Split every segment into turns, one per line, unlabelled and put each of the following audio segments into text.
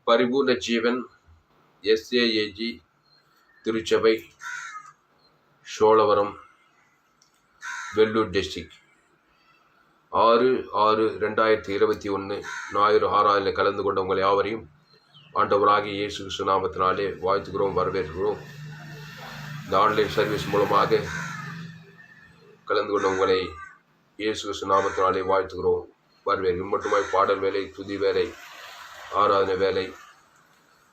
பரிபூர்ண ஜீவன் SAAG திருச்சபை, Cholavaram, Vellur district 6/6/2021 ஞாயிறு 6 கலந்து கொண்ட உங்கள் யாவரையும் ஆண்டவராகிய இயேசு கிறிஸ்து நாமத்தினாலே வாழ்த்துகிறோம், வரவேற்கிறோம். இந்த ஆன்லைன் சர்வீஸ் மூலமாக கலந்து கொண்ட உங்களை இயேசு கிறிஸ்து நாமத்தினாலே வாழ்த்துகிறோம், வரவேற்கிறோம். மட்டுமாய் பாடல் வேலை, துதி வேலை, ஆராதனை வேலை,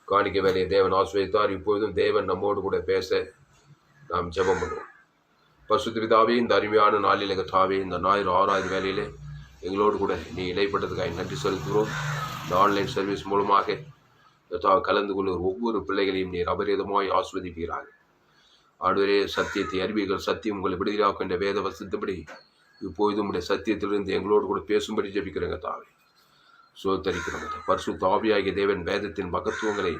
காணிக்கை வேலையை தேவன் ஆசீர்வதித்தார். இப்பொழுதும் தேவன் நம்மோடு கூட பேச நாம் ஜெபம் பண்ணுவோம். பரிசுத்த பிதாவே, இந்த அருமையான நாளில் கர்த்தாவே, இந்த ஞாயிறு 6வது வேலையிலே எங்களோடு கூட நீ இடைப்பட்டதுக்காக நன்றி செலுத்துகிறோம். இந்த ஆன்லைன் சர்வீஸ் மூலமாக கலந்து கொள்ளும் ஒவ்வொரு பிள்ளைகளையும் நீர் அபரிதமாய் ஆஸ்வதிப்பீராக. ஆண்டவரே, சத்தியத்தை அறிவீர்கள், சத்தியம் உங்களை விடுதலாக்கும் என்ற வேத வசனத்தின்படி இப்பொழுதும் உடைய சத்தியத்திலிருந்து எங்களோடு கூட பேசும்படி ஜெபிக்கிறேங்க தாவே, சோத்தரிக்கிறோம். பரிசுத்த ஆவியாகிய தேவன் வேதத்தின் மகத்துவங்களை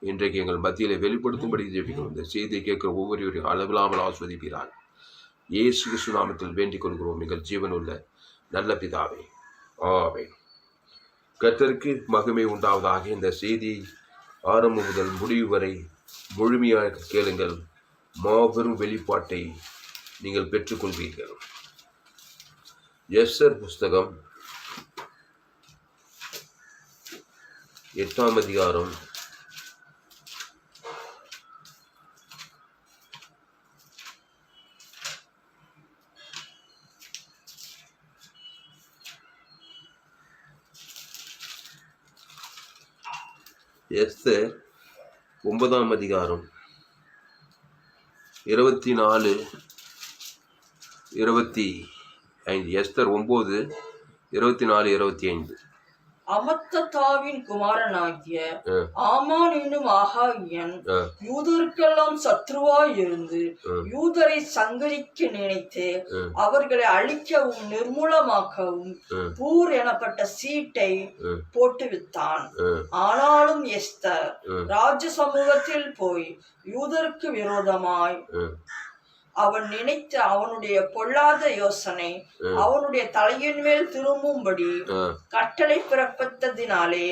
இன்றைக்கு எங்கள் மத்தியில் வெளிப்படுத்தும்படி ஜெபிக்கிறோம். இந்த செய்தியை கேட்கிற ஒவ்வொருவரையும் அளவில்லாமல் ஆஸ்வதிப்பீராக இயேசு கிறிஸ்து நாமத்தில் வேண்டிக் கொள்கிறோம் எங்கள் ஜீவனுள்ள நல்ல பிதாவே, ஆமென். கர்த்தருக்கு மகிமை உண்டாவதாக. இந்த செய்தி ஆரம்பம் முதல் முடிவு வரை முழுமையாக கேளுங்கள், மாபெரும் வெளிப்பாட்டை நீங்கள் பெற்றுக்கொள்வீர்கள். எஸ்தர் புஸ்தகம் 8ஆம் அதிகாரம் 9ஆம் அதிகாரம் 24, 25. எஸ்தர் 9, 24, 25.
அமத்தத்தாவின் குமாரனாகிய ஆமான் என்னும் ஆகாகியன் யூதருக்கெல்லாம் சத்ருவாய் இருந்து யூதரை சங்கரிக்க நினைத்து அவர்களை அழிக்கவும் நிர்மூலமாக்கவும் பூர் எனப்பட்ட சீட்டை போட்டுவித்தான். ஆனாலும் எஸ்தர் ராஜ சமூகத்தில் போய் யூதருக்கு விரோதமாய் அவன் நினைத்த அவனுடைய பொல்லாத யோசனை அவனுடைய தலையின் மேல் திரும்பும்படி கட்டளை பிறப்பித்ததினாலே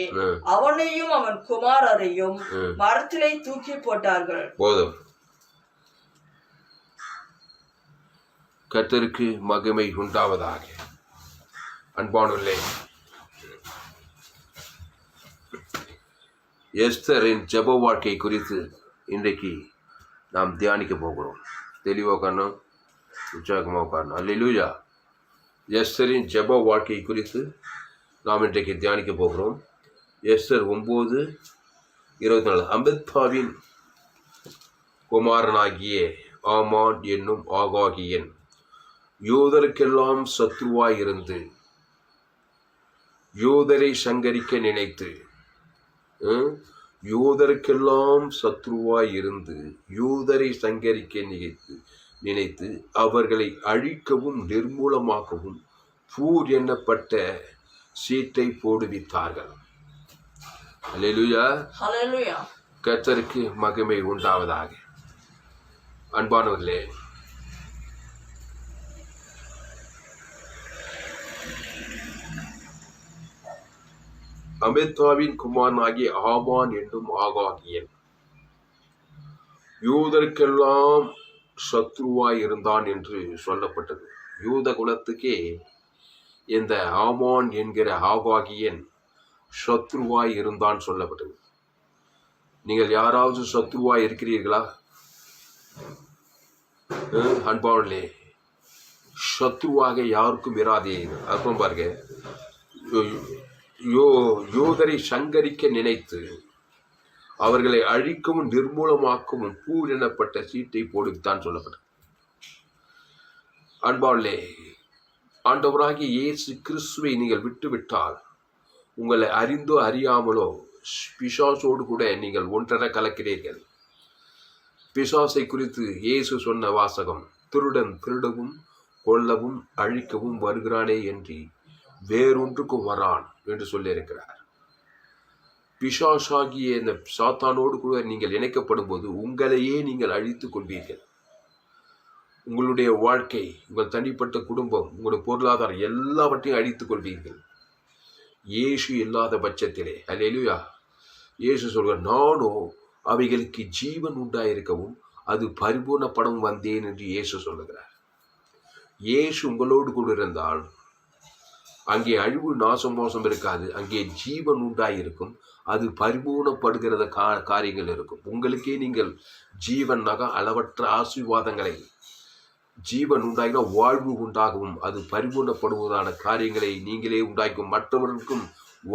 அவனையும் அவன் குமாரரையும் மரத்திலே தூக்கி போட்டார்கள்.
போதும். கர்த்தருக்கு மகிமை உண்டாவதாக. அன்பானுள்ளே, எஸ்தரின் ஜெப வாழ்க்கை குறித்து இன்றைக்கு நாம் தியானிக்க போகிறோம். தெளிவாக உட்காரணும், உற்சாகமாக உட்காரணும். அல்லேலூயா. எஸ்தரின் ஜெப வாழ்க்கை குறித்து நாம் இன்றைக்கு தியானிக்க போகிறோம். எஸ்தர் 9:24. அமத்தாவின் குமாரனாகிய ஆமான் என்னும் ஆகாகியன் யூதருக்கெல்லாம் சத்ருவாய் இருந்து யூதரை சங்கரிக்க நினைத்து யூதருக்கெல்லாம் சத்ருவாய் இருந்து யூதரை சங்கரிக்க நினைத்து அவர்களை அழிக்கவும் நிர்மூலமாக்கவும் பூர் எண்ணப்பட்ட சீட்டை போடுவித்தார்கள். அல்லேலூயா. கர்த்தருக்கு மகிமை உண்டாவதாக. அன்பானவர்களே, அமத்தாவின் குமாரனாகிய ஆமான் என்னும் ஆகாகியன் யூதருக்கெல்லாம் சத்ருவாய் இருந்தான் என்று சொல்லப்பட்டது. யூத குலத்துக்கே இந்த ஆமான் என்கிற ஆகாகியன் சத்ருவாய் இருந்தான் சொல்லப்பட்டது. நீங்கள் யாராவது சத்ருவாய் இருக்கிறீர்களா? அன்பானே, சத்ருவாக யாருக்கும் இராதீர்கள். அப்புறம் பாருங்க, யூதரை சங்கரிக்க நினைத்து அவர்களை அழிக்கவும் நிர்மூலமாக்கவும் பூர் எனப்பட்ட சீட்டை போடுத்தான் சொல்லப்பட்டது. அன்பாளே, ஆண்டவராகிய இயேசு கிறிஸ்துவை நீங்கள் விட்டுவிட்டால் உங்களை அறிந்தோ அறியாமலோ பிசாசோடு கூட நீங்கள் ஒன்றரை கலக்கிறீர்கள். பிசாசை குறித்து இயேசு சொன்ன வாசகம், திருடன் திருடவும் கொல்லவும் அழிக்கவும் வருகிறானே என்று வேறொன்றுக்கு வரான் என்று சொல்லியிருக்கிறார். பிசாசாகிய இந்த சாத்தானோடு கூட நீங்கள் இணைக்கப்படும் போது உங்களையே நீங்கள் அழித்துக் கொள்வீர்கள். உங்களுடைய வாழ்க்கை, உங்கள் தனிப்பட்ட குடும்பம், உங்களுடைய பொருளாதாரம் எல்லாவற்றையும் அழித்துக் கொள்வீர்கள். இயேசு இல்லாத பட்சத்திலே. அல்லேலூயா. இயேசு சொல்கிறார், நானோ அவைகளுக்கு ஜீவன் உண்டாயிருக்கவும் அது பரிபூர்ணப்படவும் வந்தேன் என்று இயேசு சொல்லுகிறார். இயேசு உங்களோடு கூட இருந்தால் அங்கே அழிவு நாசம் மோசம் இருக்காது, அங்கே ஜீவன் உண்டாயிருக்கும், அது பரிபூர்ணப்படுகிறத காரியங்கள் இருக்கும். உங்களுக்கே நீங்கள் ஜீவனாக அளவற்ற ஆசீர்வாதங்களை, ஜீவன் உண்டாகினா வாழ்வு உண்டாகவும் அது பரிபூர்ணப்படுவதான காரியங்களை நீங்களே உண்டாக்கும், மற்றவர்களுக்கும்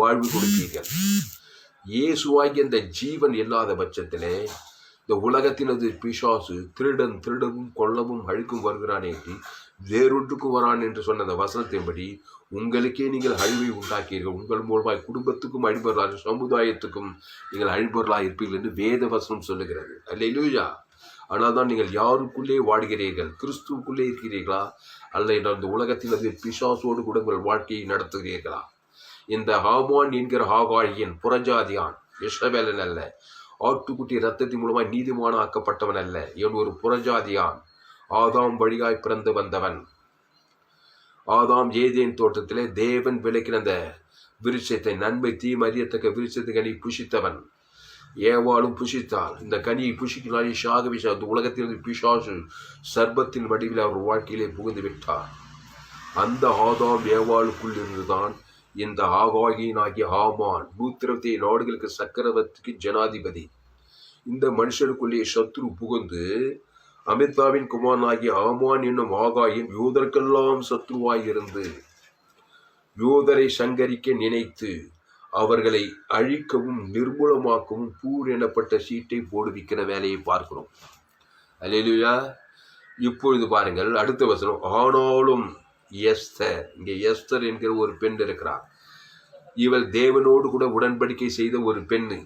வாழ்வு கொடுப்பீர்கள். இயேசுவாகிய அந்த ஜீவன் இல்லாத பட்சத்திலே இந்த உலகத்தினது பிசாசு திருடவும் கொல்லவும் அழிக்கும் வருகிறான் என்று வேறொன்றுக்கு வரான் என்று சொன்ன அந்த வசனத்தின்படி உங்களுக்கே நீங்கள் அழிவை உண்டாக்கீர்கள். உங்கள் மூலமாய் குடும்பத்துக்கும் அழிபொருளாக, சமுதாயத்துக்கும் நீங்கள் அழிபொருளாக இருப்பீர்கள் என்று வேத வசனம் சொல்லுகிறது. அல்லேலூயா. ஆனால் தான் நீங்கள் யாருக்குள்ளே வாடுகிறீர்கள்? கிறிஸ்துவுக்குள்ளே இருக்கிறீர்களா? அல்ல இந்த உலகத்தினது பிசாசோடு கூட உங்கள் வாழ்க்கையை நடத்துகிறீர்களா? இந்த ஆமான் என்கிற ஆகாயின் புறஜாதியான், இஸ்ரவேலன் அல்ல, ஆட்டுக்குட்டி ரத்தத்தின் மூலமாய் நீதிமான ஆக்கப்பட்டவன் அல்ல, இவன் ஒரு புறஜாதியான், ஆதாம் வழியாய் பிறந்து வந்தவன். ஆதாம் ஏதேன் தோட்டத்திலே தேவன் விலக்கின அந்த விருட்சத்தை, நன்மை தீமை அறியத்தக்க விருட்சத்தை கனி புசித்தவன். ஏவாளும் புசித்தால் இந்த கனியை புசிக்கினாலே ஷாகவிஷா, அந்த உலகத்தில் பிசாசு சர்பத்தின் வடிவில் அவர் வாழ்க்கையிலே புகுந்து விட்டார். அந்த ஆதாம் ஏவாளுக்குள் இருந்துதான் இந்த ஆகாயினாகிய ஆமான் 120 நாடுகளுக்கு சக்கரவர்த்திக்கு ஜனாதிபதி. இந்த மனுஷனுக்குள்ளே சத்ரு புகுந்து அமிதாவின் குமாரனாகிய ஆமான் என்னும் ஆகாயின் யூதருக்கெல்லாம் சத்ருவாய் இருந்து யூதரை சங்கரிக்க நினைத்து அவர்களை அழிக்கவும் நிர்மூலமாக்கவும் பூர் எனப்பட்ட சீட்டை போடுவிக்கிற வேலையை பார்க்கிறோம். அல்லேலூயா. இப்பொழுது பாருங்கள் அடுத்த வசனம். ஆனாலும் எஸ்தர், இங்கே எஸ்தர் என்கிற ஒரு பெண் இருக்கிறார். இவள் தேவனோடு கூட உடன்படிக்கை செய்த ஒரு பெண்ணு,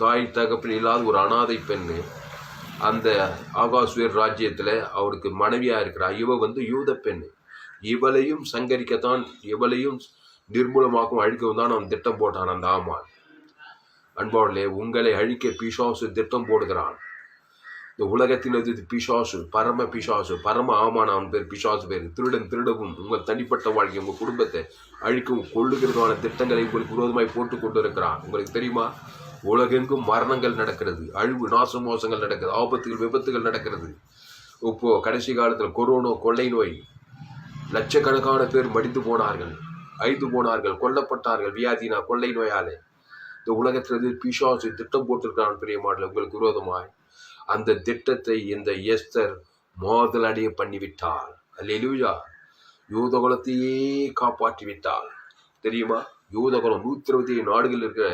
தாய் தகப்பன் இல்லாத ஒரு அனாதை பெண்ணு. அந்த ஆகாஸ்வேர் ராஜ்யத்தில் அவருக்கு மனைவியா இருக்கிறார். இவ யூத பெண்ணு. இவளையும் சங்கரிக்கத்தான், இவளையும் நிர்மூலமாக்கும் அழிக்கவும் தான் அவன் திட்டம் போட்டான் அந்த ஆமான். அன்பாளே, உங்களை அழிக்க பிசாசு திட்டம் போடுகிறான். இந்த உலகத்தினது பிசாசு, பரம பிசாசு, பரம ஆமான், அவன் பேர் பிசாசு பேர். திருடவும் உங்கள் தனிப்பட்ட வாழ்க்கை, உங்கள் குடும்பத்தை அழிக்கவும் கொள்ளுகிறதான திட்டங்களை உங்களுக்கு விரோதமாய் போட்டு கொண்டு இருக்கிறான். உங்களுக்கு தெரியுமா? உலகெங்கும் மரணங்கள் நடக்கிறது, அழிவு நாச மோசங்கள் நடக்கிறது, ஆபத்துகள் விபத்துகள் நடக்கிறது. இப்போ கடைசி காலத்தில் கொரோனா கொள்ளை நோய், லட்சக்கணக்கான பேர் மடிந்து போனார்கள், ஐந்து போனார்கள், கொல்லப்பட்டார்கள் வியாதினா கொள்ளை நோயாலே. இந்த உலகத்திலிருந்து பிசாசு திட்டம் போட்டிருக்கிறான் பிரியமானவர்களே உங்களுக்கு விரோதமாய். அந்த திட்டத்தை இந்த எஸ்தர் மோதல் அடைய பண்ணிவிட்டாள். அல்லேலூயா. யூதகுலத்தையே காப்பாற்றி விட்டாள். தெரியுமா? யூதகுலம் 120 நாடுகள் இருக்கிற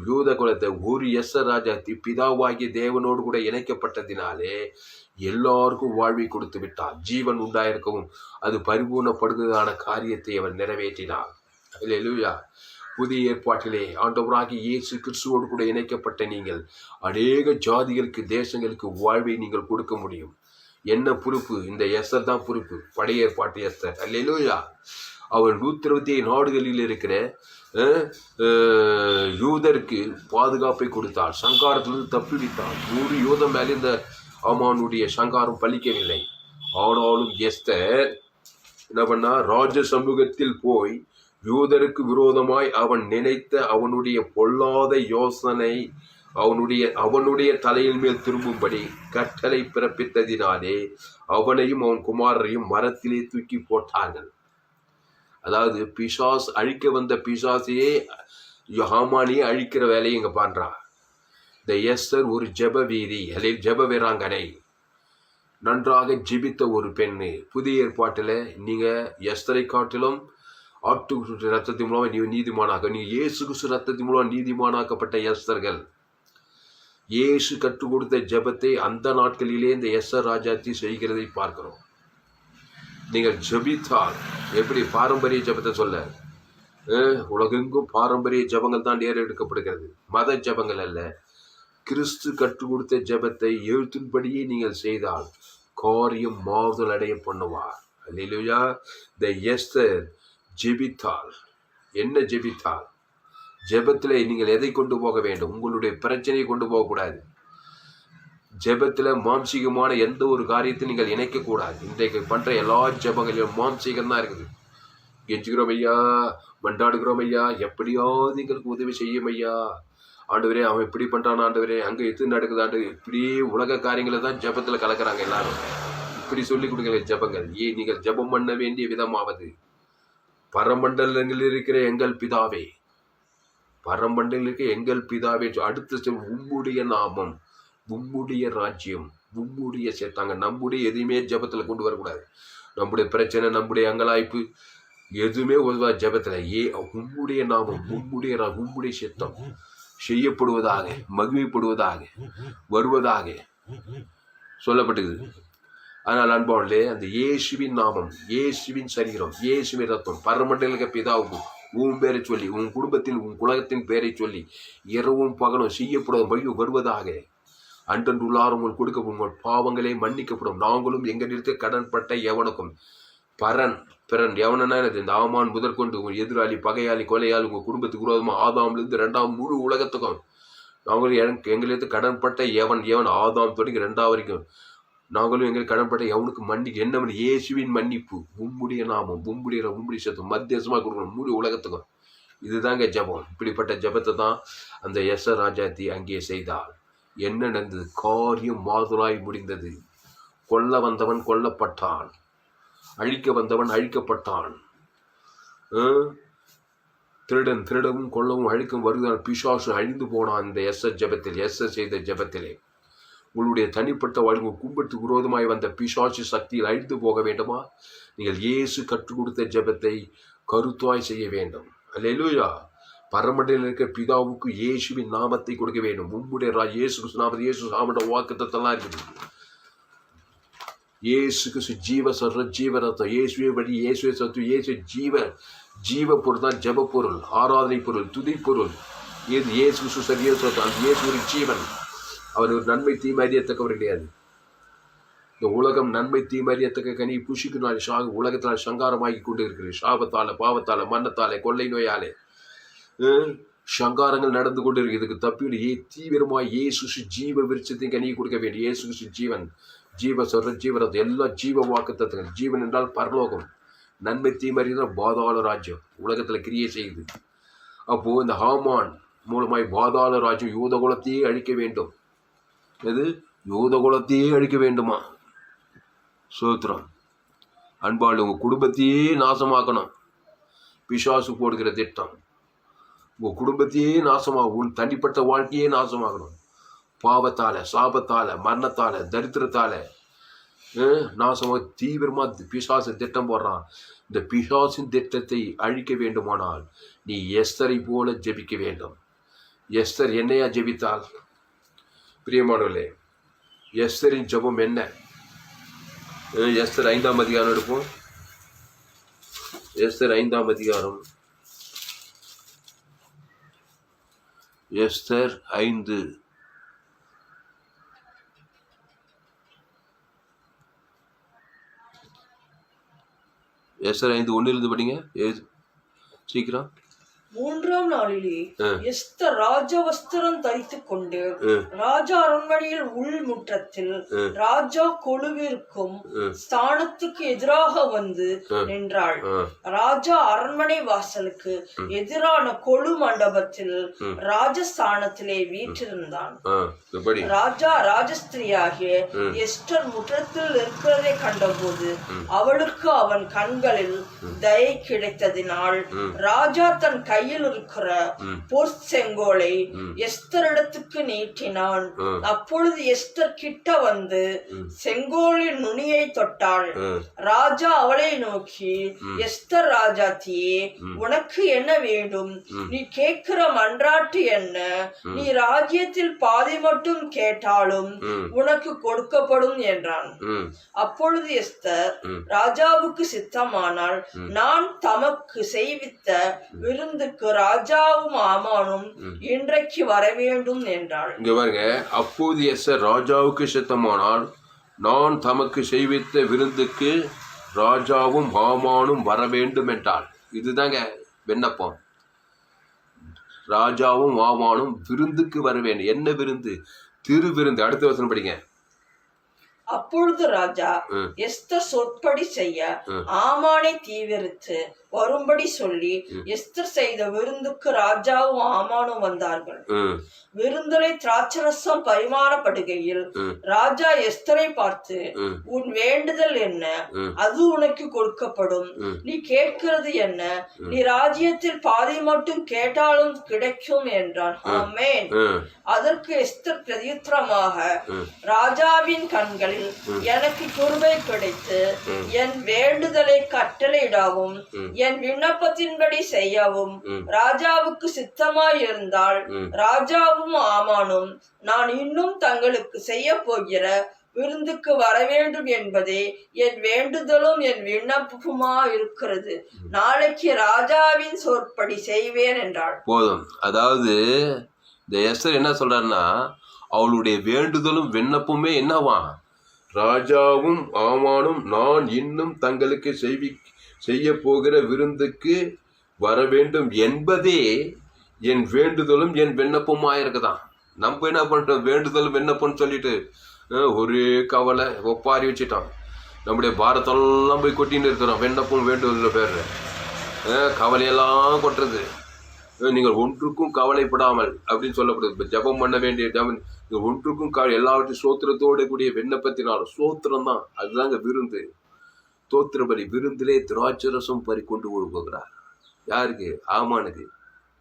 யூதகுலத்தை ஒரு எஸ்தர் ராஜா பிதாவாகிய தேவனோடு கூட இணைக்கப்பட்டதினாலே எல்லாருக்கும் வாழ்வை கொடுத்து விட்டார். ஜீவன் உண்டாயிருக்கவும் அது பரிபூர்ணப்படுவதான காரியத்தை அவர் நிறைவேற்றினார். அல்லேலூயா. புதிய ஏற்பாட்டிலே ஆண்டவராகிய இயேசு கிறிஸ்துவோடு கூட இணைக்கப்பட்ட நீங்கள் அநேக ஜாதிகளுக்கு, தேசங்களுக்கு வாழ்வை நீங்கள் கொடுக்க முடியும். என்ன பொறுப்பு? இந்த எஸ்தர் தான் பொறுப்பு. பழைய ஏற்பாட்டு எஸ்தர். அல்லேலூயா. அவள் 120 நாடுகளில் இருக்கிற யூதருக்கு பாதுகாப்பை கொடுத்தாள், சங்காரத்திலிருந்து தப்பிவித்தாள். 100 யூதம் மேலே இந்த ஆமானுடைய சங்காரம் பலிக்கவில்லை. ஆனாலும் எஸ்தர் என்ன பண்ணா? ராஜ சமூகத்தில் போய் யூதருக்கு விரோதமாய் அவன் நினைத்த அவனுடைய பொல்லாத யோசனை அவனுடைய தலையின் மேல் திரும்பும்படி கட்டளை பிறப்பித்ததினாலே அவனையும் அவன் குமாரரையும் மரத்திலே தூக்கி போட்டார்கள். அதாவது பிசாஸ் அழிக்க வந்த பிசாசையே ஹாமானியே அழிக்கிற வேலையை இங்க பண்றா. இந்த எஸ்தர் ஒரு ஜெப வீரி, அல்லது ஜெப வீராங்கனை, நன்றாக ஜெபித்த ஒரு பெண்ணு. புதிய ஏற்பாட்டில் நீங்க எஸ்தரை காட்டிலும் ஆட்டு ரத்தத்தின் மூலம் நீ நீதிமானாக, நீ இயேசு கிறிஸ்து ரத்தத்தின் மூலம் நீதிமானாக்கப்பட்ட எஸ்தர்கள். இயேசு கற்றுக் கொடுத்த ஜெபத்தை அந்த நாட்களிலே இந்த எஸ்தர் ராஜாத்தி செய்கிறதை பார்க்கிறோம். நீங்கள் ஜெபித்தால் எப்படி பாரம்பரிய ஜெபத்தை சொல்ல, உலகெங்கும் பாரம்பரிய ஜெபங்கள் தான் ஏறெடுக்கப்படுகிறது, மத ஜெபங்கள் அல்ல. கிறிஸ்து கற்றுக் கொடுத்த ஜெபத்தை எழுத்தின்படியே நீங்கள் செய்தால் காரியம் மாறுதல் அடைய பண்ணுவார். அல்லேலூயா. இந்த எஸ்தர் ஜெபித்தால். என்ன ஜெபித்தால்? ஜெபத்தில் நீங்கள் எதை கொண்டு போக வேண்டும்? உங்களுடைய பிரச்சனையை கொண்டு போகக்கூடாது. ஜெபத்தில் மாம்சீகமான எந்த ஒரு காரியத்தை நீங்கள் இணைக்கக்கூடாது. இன்றைக்கு பண்ற எல்லா ஜெபங்களிலும் மாம்சீகம் தான் இருக்குது. கெஞ்சுகிறோம் ஐயா, மண்டாடுகிறோம் ஐயா, எப்படியாவது எங்களுக்கு உதவி செய்யும் ஐயா, ஆண்டவரே அவன் இப்படி பண்றான் ஆண்டவரே, அங்க எது நடக்குது ஆண்டு, இப்படியே உலக காரியங்களை தான் ஜெபத்துல கலக்குறாங்க எல்லாரும். இப்படி சொல்லி கொடுங்க ஜெபங்கள். நீங்கள் ஜெபம் பண்ண வேண்டிய விதமாவது, பரமண்டலங்களில் இருக்கிற எங்கள் பிதாவே, பரமண்டலில் இருக்கிற எங்கள் பிதாவே, அடுத்த உம்முடைய நாமம், உம்முடைய ராஜ்யம், உம்முடைய சேர்த்தாங்க. நம்முடைய எதுவுமே ஜெபத்துல கொண்டு வரக்கூடாது. நம்முடைய பிரச்சனை, நம்முடைய அங்கலாய்ப்பு எதுவுமே உதவா ஜெபத்துல. உம்முடைய நாமம், உம்முடைய சித்தம் செய்யப்படுவதாக, மகிமைப்படுவதாக, வருவதாக சொல்லப்பட்டது. ஆனால் அன்பாளே, அந்த இயேசுவின் நாமம், இயேசுவின் சரீரம், இயேசுவின் ரத்தம், பரமண்டல பிதாவுக்கு உன் பேரை சொல்லி, உன் குடும்பத்தில் உன் குலகத்தின் பேரை சொல்லி இரவும் பகலும் செய்யப்படும் வருவதாக. அன்றன்றுள்ளாரும் உங்களுக்கு கொடுக்கப்படும், உங்கள் பாவங்களே மன்னிக்கப்படும். நாங்களும் எங்களிடத்தில் கடன்பட்ட எவனுக்கும் பிறன் எவனா இந்த ஆமான் முதற்கொண்டு உங்கள் எதிராளி, பகையாளி, கொலையாளி, உங்கள் குடும்பத்துக்கு விரோதமாக ஆதாம்லேருந்து 2ஆம் முழு உலகத்துக்கும் நாங்களும் எங்களுக்கு கடன்பட்ட எவன் ஆதாம் தொடங்கி 2ஆம் வரைக்கும் நாங்களும் எங்களுக்கு கடன்பட்ட எவனுக்கு மன்னிக்க என்ன இயேசுவின் மன்னிப்பு, உம்முடைய நாமம், உம்முடைய சத்தம் மத்தியசமாக கொடுக்கணும் முழு உலகத்துக்கும். இதுதாங்க ஜபம். இப்படிப்பட்ட ஜபத்தை தான் அந்த எஸ்தர் ராஜாத்தி அங்கே செய்தாள். என்ன நடந்தது? காரியம் மாதுராய் முடிந்தது. கொல்ல வந்தவன் கொல்லப்பட்டான், அழிக்க வந்தவன் அழிக்கப்பட்டான். திருடவும் கொல்லவும் அழிக்கும் வருகிறான். பிசாசு அழிந்து போனான் இந்த எஸ்தர் ஜபத்தில், எஸ்தர் செய்த ஜபத்திலே. உங்களுடைய தனிப்பட்ட வாழ்க்கை கும்பத்துக்கு விரோதமாய் வந்த பிசாசு சக்தியில் அழிந்து போக வேண்டுமா? நீங்கள் இயேசு கற்றுக் கொடுத்த ஜபத்தை கருத்தாய் செய்ய வேண்டும். அல்லேலூயா. பரமண்டலில் இருக்க பிதாவுக்கு இயேசுவின் நாமத்தை கொடுக்க வேண்டும். உம்முடைய இயேசு நாமத்தை, இயேசு நாமோட வாக்குத்தத்தெல்லாம் இருக்குது. இயேசுக்கு ஜீவரத்தம், இயேசுவே வழி, இயேசுவே சத்து, இயேசு ஜீவ பொருள் தான் ஜப பொருள், ஆராதனை பொருள், துதி பொருள். இயேசு சரியத்தம், இயேசு ஒரு ஜீவன். அவர் ஒரு நன்மை தீமை அறியத்தக்கவர் கிடையாது. இந்த உலகம் நன்மை தீமை அறியத்தக்க கனி புஷிக்கு உலகத்தினால் சங்காரமாகி கொண்டு இருக்கிறது. சாபத்தால, பாவத்தால, மன்னத்தாலே, கொள்ளை நோயாலே சங்காரங்கள் நடந்து கொண்டு இருக்கு. இதுக்கு தப்பீடு தீவிரமாய் இயேசு ஜீவ விருட்சத்தையும் கனியை கொடுக்க வேண்டும். இயேசு ஜீவன், ஜீவரத் எல்லா ஜீவ வாக்குத்தத்தங்கள். ஜீவன் என்றால் பரலோகம், நன்மை தீமறிதான் பாதாள ராஜ்யம் உலகத்துல கிரியை செய்யுது. அப்போ இந்த ஹாமான் மூலமாய் பாதாள ராஜ்யம் யூதகுலத்தையே அழிக்க வேண்டும். எது? யூதகுலத்தையே அழிக்க வேண்டுமா? சோத்திரம். அன்பாள், உங்க குடும்பத்தையே நாசமாக்கணும் பிசாசு போடுகிற திட்டம். உங்க குடும்பத்தையே நாசமாகும், உன் தனிப்பட்ட வாழ்க்கையே நாசமாகணும். பாவத்தால, சாபத்தால, மரணத்தால, தரித்திரத்தால நாசமாக தீவிரமா பிசாசு திட்டம் போடுறான். இந்த பிசாசின் திட்டத்தை அழிக்க வேண்டுமானால் நீ எஸ்தரை போல ஜெபிக்க வேண்டும். எஸ்தர் என்னையா ஜெபித்தாள்? பிரியமானவர்களே, எஸ்தரின் ஜெபம் என்ன? எஸ்தர் 5ஆம் அதிகாரம் எடுப்போம். எஸ்தர் 5ஆம் அதிகாரம், எஸ்தர் 5. எஸ்தர் 5:1 படிங்க சீக்கிரம்.
3ஆம் நாளிலே எஸ்தர் ராஜவஸ்திரம் தரித்துக் கொண்டு ராஜா அரண்மனையில் உள்முற்றத்தில் ராஜா கொலுவிற்கும் ஸ்தானத்துக்கு எதிராக வந்து நின்றாள். ராஜா அரண்மனை வாசலுக்கு எதிரான கொலு மண்டபத்தில் ராஜஸ்தானத்திலே வீற்றிருந்தான். ராஜா ராஜஸ்திரியாகிய எஸ்தர் முற்றத்தில் இருக்கிறதை கண்டபோது அவளுக்கு அவன் கண்களில் தயை கிடைத்ததினால் ராஜா தன் கையில் இருக்கிற பொற்செங்கோலை எஸ்தரிடத்துக்கு நீட்டினான். அப்பொழுது எஸ்தர் கிட்ட வந்து செங்கோலின் நுனியை தொட்டாள். ராஜா அவளை நோக்கி, எஸ்தர் ராஜாத்தியே, உனக்கு என்ன வேண்டும்? நீ கேட்கிற மன்றாட்டு என்ன? நீ ராஜ்யத்தில் பாதி மட்டும் கேட்டாலும் உனக்கு கொடுக்கப்படும் என்றான். அப்பொழுது எஸ்தர் ராஜாவுக்கு சித்தமானால் நான் தமக்கு செய்வித்த விருந்துக்கு ராஜாவும் ஆமானும் இன்றைக்கு வர வேண்டும் என்றாள்.
இங்க பாருங்க, அப்போது எஸ்தர் ராஜாவுக்கு சித்தமானால் நான் தமக்கு செய்வித்த விருந்துக்கு ராஜாவும் ஆமானும் வர வேண்டும் என்றாள். இதுதாங்க விண்ணப்பம். ராஜாவும் ஆமானும் விருந்துக்கு வர வேண்டும். என்ன விருந்து? திரு விருந்து. அடுத்த வசனம் படிங்க.
அப்பொழுது ராஜா எஸ்தர் சொற்படி செய்ய ஆமானை தீவிரித்து வரும்படி சொல்லி எஸ்தர் செய்த விருந்துக்கு ராஜாவும் ஆமானும் வந்தார்கள். விருந்திலே திராட்சரசம் பரிமாறப்படுகையில் ராஜா எஸ்தரை பார்த்து, உன் வேண்டுதல் என்ன? அது உனக்கு கொடுக்கப்படும். நீ கேட்கிறது என்ன? நீ ராஜ்யத்தில் பாதி மட்டும் கேட்டாலும் கிடைக்கும் என்றான். ஆமென். அதற்கு எஸ்தர் பிரதியுத்தரமாக, ராஜாவின் கண்களில் எனக்கு கிருபை கிடைத்து என் வேண்டுதலை கட்டளையிடவும் என் விண்ணப்பத்தின்படி செய்யவும் ராஜாவுக்கு சித்தமாய் இருந்தால் ராஜாவும் ஆமானும் நான் இன்னும் தங்களுக்கு செய்ய போகிற விருந்துக்கு வர வேண்டும் என்பதே என் வேண்டுதலும் என் விண்ணப்பமா இருக்கிறது. நாளைக்கு ராஜாவின் சொற்படி செய்வேன் என்றாள்.
போதும். அதாவது இந்த எஸ்தர் என்ன சொல்றாருன்னா, அவளுடைய வேண்டுதலும் விண்ணப்பமே என்னவா, ராஜாவும் ஆமானும் நான் இன்னும் தங்களுக்கு செய்ய போகிற விருந்துக்கு வர வேண்டும் என்பதே என் வேண்டுதலும் என் விண்ணப்பமா இருக்குதான். நம்ம என்ன பண்றோம், வேண்டுதலும் விண்ணப்பம்னு சொல்லிட்டு ஒரே கவலை ஒப்பாரி வச்சுட்டோம். நம்முடைய பாரத்தெல்லாம் போய் கொட்டின்னு இருக்கிறோம் விண்ணப்பம் வேண்டுதல் பேர்ல. கவலையெல்லாம் கொட்டுறது. நீங்கள் ஒன்றுக்கும் கவலைப்படாமல் அப்படின்னு சொல்லப்படுது. இப்போ ஜபம் பண்ண வேண்டிய ஜபம் நீங்கள் ஒன்றுக்கும் கவலை, எல்லாவற்றையும் சோத்திரத்தோட கூடிய விண்ணப்பத்தினாலும் சோத்திரம் தான். அதுதாங்க விருந்து, தோத்திர பலி. விருந்திலே திராட்சரசம் பறி கொண்டு போகிறார். யாருக்கு? ஆமானுக்கு.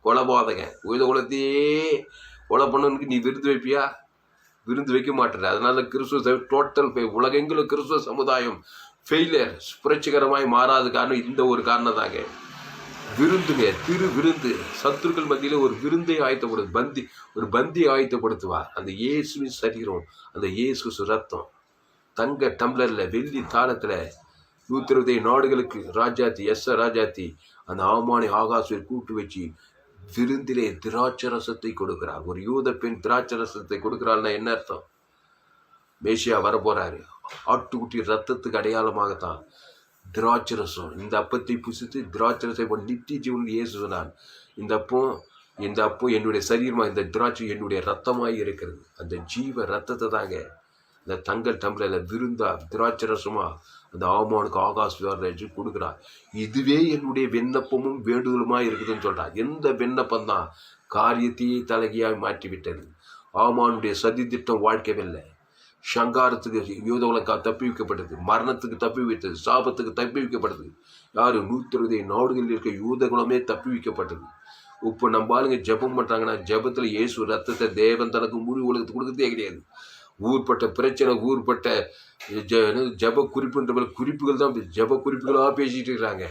கொலைபாதகன் உயிர குலத்தையே கொலை பண்ணனுக்கு நீ விருந்து வைப்பியா? விருந்து வைக்க மாட்டேற. அதனால கிறிஸ்துவ டோட்டல் உலகெங்கிலும் கிறிஸ்துவ சமுதாயம் ஃபெயிலியர், புரட்சிகரமாய் மாறாத காரணம் இந்த ஒரு காரணம் தாங்க. விருந்துங்க, திரு விருந்து. சத்துருக்கள் மத்தியில ஒரு விருந்தை ஆயத்தப்படுத்து, ஒரு பந்தி ஆயத்தப்படுத்துவார். அந்த இயேசுவின் சரீரம், அந்த இயேசு ரத்தம் தங்க டம்ளர்ல வெள்ளி தாளத்துல 120 நாடுகளுக்கு ராஜாத்தி ராஜாத்தி அந்த ஆமானை ஆகாசுவை கூட்டு வச்சு விருந்திலே திராட்சரசத்தை கொடுக்கிறார். ஒரு யூத பெண் திராட்சரசத்தை கொடுக்கிறாள்னா என்ன அர்த்தம்? மேசியா வரப்போறாரு. ஆட்டுக்குட்டி ரத்தத்துக்கு அடையாளமாகத்தான் திராட்சரசம். இந்த அப்பத்தை புசித்து திராட்சரசை நித்திய ஜீவன் இயேசு சொன்னான். இந்த அப்பம் என்னுடைய சரீரமா, இந்த திராட்சை என்னுடைய ரத்தமாய் இருக்கிறது. அந்த ஜீவ ரத்தத்தை தாங்க இந்த தங்கல் டம்ளர்ல விருந்தா திராட்சரசமா அந்த ஆமானுக்கு ஆகாசு கொடுக்குறார். இதுவே என்னுடைய விண்ணப்பமும் வேண்டுதலுமா இருக்குதுன்னு சொல்றார். எந்த விண்ணப்பம் தான் காரியத்தையே தலகையாய் மாற்றிவிட்டது. ஆமானுடைய சதி திட்டம் வாழ்க்கைவில்லை. சங்காரத்துக்கு யூதகுல தப்பி வைக்கப்பட்டது, மரணத்துக்கு தப்பி வைத்தது, சாபத்துக்கு தப்பி வைக்கப்பட்டது. யாரு? 120 நாடுகளில் இருக்க யூதகுலமே தப்பி வைக்கப்பட்டது. இப்போ நம்ம ஆளுங்க ஜபம் பண்றாங்கன்னா, ஜபத்துல இயேசு ரத்தத்தை தேவன் தனக்கு முழு உலகத்துக்கு கொடுக்கறதே கிடையாது. ஊர்பட்ட பிரச்சனை, ஊர்பட்ட ஜப குறிப்புன்ற குறிப்புகள் தான் ஜப குறிப்புகளாக பேசிட்டு இருக்கிறாங்க.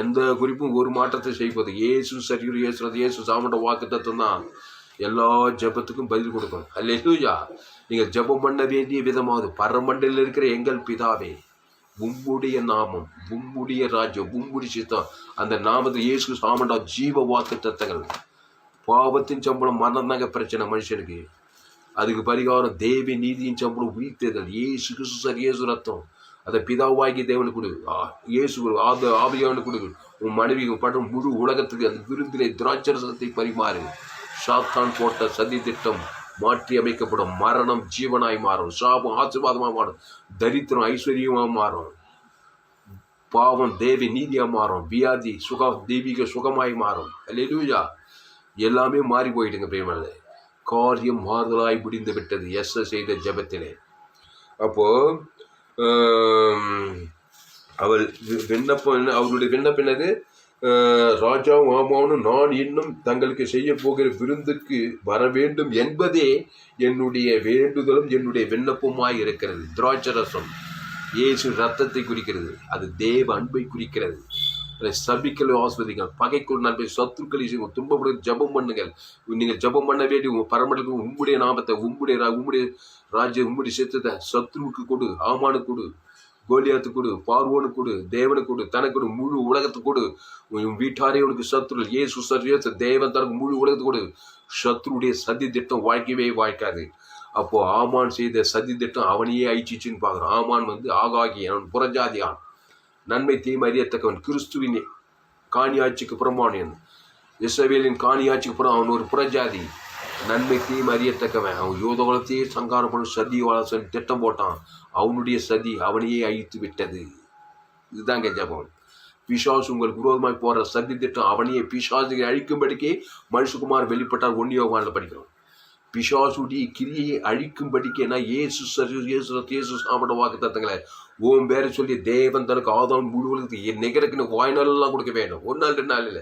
எந்த குறிப்பும் ஒரு மாற்றத்தை செய்வது. இயேசு சரீரம், இயேசு சாமண்ட வாக்கு தத்துவம் தான் எல்லா ஜபத்துக்கும் பதில் கொடுக்கும். அல்லேலூயா. நீங்கள் ஜபம் பண்ண வேண்டிய விதமாவது, பரமண்டலில் இருக்கிற எங்கள் பிதாவே, உம்முடைய நாமம், உம்முடைய ராஜ்யம், உம்முடைய சித்தம். அந்த நாமத்தில் இயேசு சாமண்டா ஜீவ வாக்கு தத்தங்கள். பாவத்தின் சம்பளம் மரணம் தாங்க பிரச்சனை மனுஷனுக்கு. அதுக்கு பரிகாரம் தேவி நீதியின் சம்பளம் உயிர்த்தேதல். இயேசு கிறிஸ்து இயேசு ரத்தம். அதை பிதாவாகி தேவனுக்கு கொடு, இயேசு ஆவியானு கொடு. உன் மனைவி படம் முழு உலகத்துக்கு அந்த விருந்திலே திராட்சரசத்தை பரிமாறு. சாத்தான் போட்ட சதி திட்டம் மாற்றி அமைக்கப்படும். மரணம் ஜீவனாய் மாறும், சாபம் ஆசீர்வாதமாக மாறும், தரித்திரம் ஐஸ்வர்யமாக மாறும், பாவம் தேவி நீதியா மாறும், வியாதி தெய்வீக சுகமாய் மாறும். அல்லேலூயா. எல்லாமே மாறி போயிடுங்க பிரேமலே. காரியம் மாறுதலாய் முடிந்து விட்டது செய்த ஜபத்திலே. அப்போ அவள் விண்ணப்பம், அவருடைய விண்ணப்பம் என்னது? ராஜாவும் ஆமானும் நான் இன்னும் தங்களுக்கு செய்ய போகிற விருந்துக்கு வர வேண்டும் என்பதே என்னுடைய வேண்டுதலும் என்னுடைய விண்ணப்பமாய் இருக்கிறது. திராட்சரசம் இயேசு ரத்தத்தை குறிக்கிறது. அது தேவ அன்பை குறிக்கிறது. சபிக்கலை ஆஸ்வதிகள், பகைக்குள் நன்மை, சத்துருக்களை துன்பப்படுத்த ஜபம் பண்ணுங்கள். நீங்கள் ஜபம் பண்ண வேண்டிய பரமண்டலுக்கு உம்முடைய நாமத்தை, உம்முடைய ராஜ்யம், உம்முடைய சித்தத்தை சத்ருவுக்கு கொடு, ஆமானுக்கு கொடு, கோலியாத்து கொடு, பார்வோனுக்கு கொடு, தேவனுக்கு கொடு, தனக்கு கொடு, முழு உலகத்துக்கு கொடு. உன் வீட்டாரே உனக்கு சத்ரு. இயேசு சத்ரு தேவன் தனக்கு முழு உலகத்துக்கு கொடு. சத்ருடைய சதி திட்டம் வாழ்க்கையே வாய்க்காது. அப்போ ஆமான் செய்த சதி திட்டம் அவனையே அழிச்சிச்சுன்னு பார்க்குறான். ஆமான் ஆகாகி, அவன் புறஜாதியான், நன்மை தீமை அறியத்தக்கவன், கிறிஸ்துவின் காணியாட்சிக்கு புறமானியன், இஸ்ரவேலின் காணியாட்சிக்கு புறம் அவன் ஒரு புறஜாதி, நன்மை தீமை அறியத்தக்கவன். அவன் யோதகுலத்தையே சங்காரம் பண்ண சதி திட்டம் போட்டான். அவனுடைய சதி அவனையே அழித்து விட்டது. இதுதாங்க ஜபம். பிசாசு உங்களுக்கு விரோதமாய் போற சதி திட்டம் அவனையே பிசாசுகளை அழிக்கும்படிக்கே மனுஷகுமார் வெளிப்பட்டார். 1 யோவான்ல படிக்கிறோம். பிசாசுடைய கிரியை அழிக்கும்படிக்கேனா இயேசு சாப்பிட வாக்கு தத்தங்களை ஓம் பேரை சொல்லி தேவன் தனக்கு ஆதாம் முழு உலகத்துக்கு நிகரக்குன்னு வாய்நாளெல்லாம் கொடுக்க வேண்டும். 1 நாள் 2 நாள் இல்லை,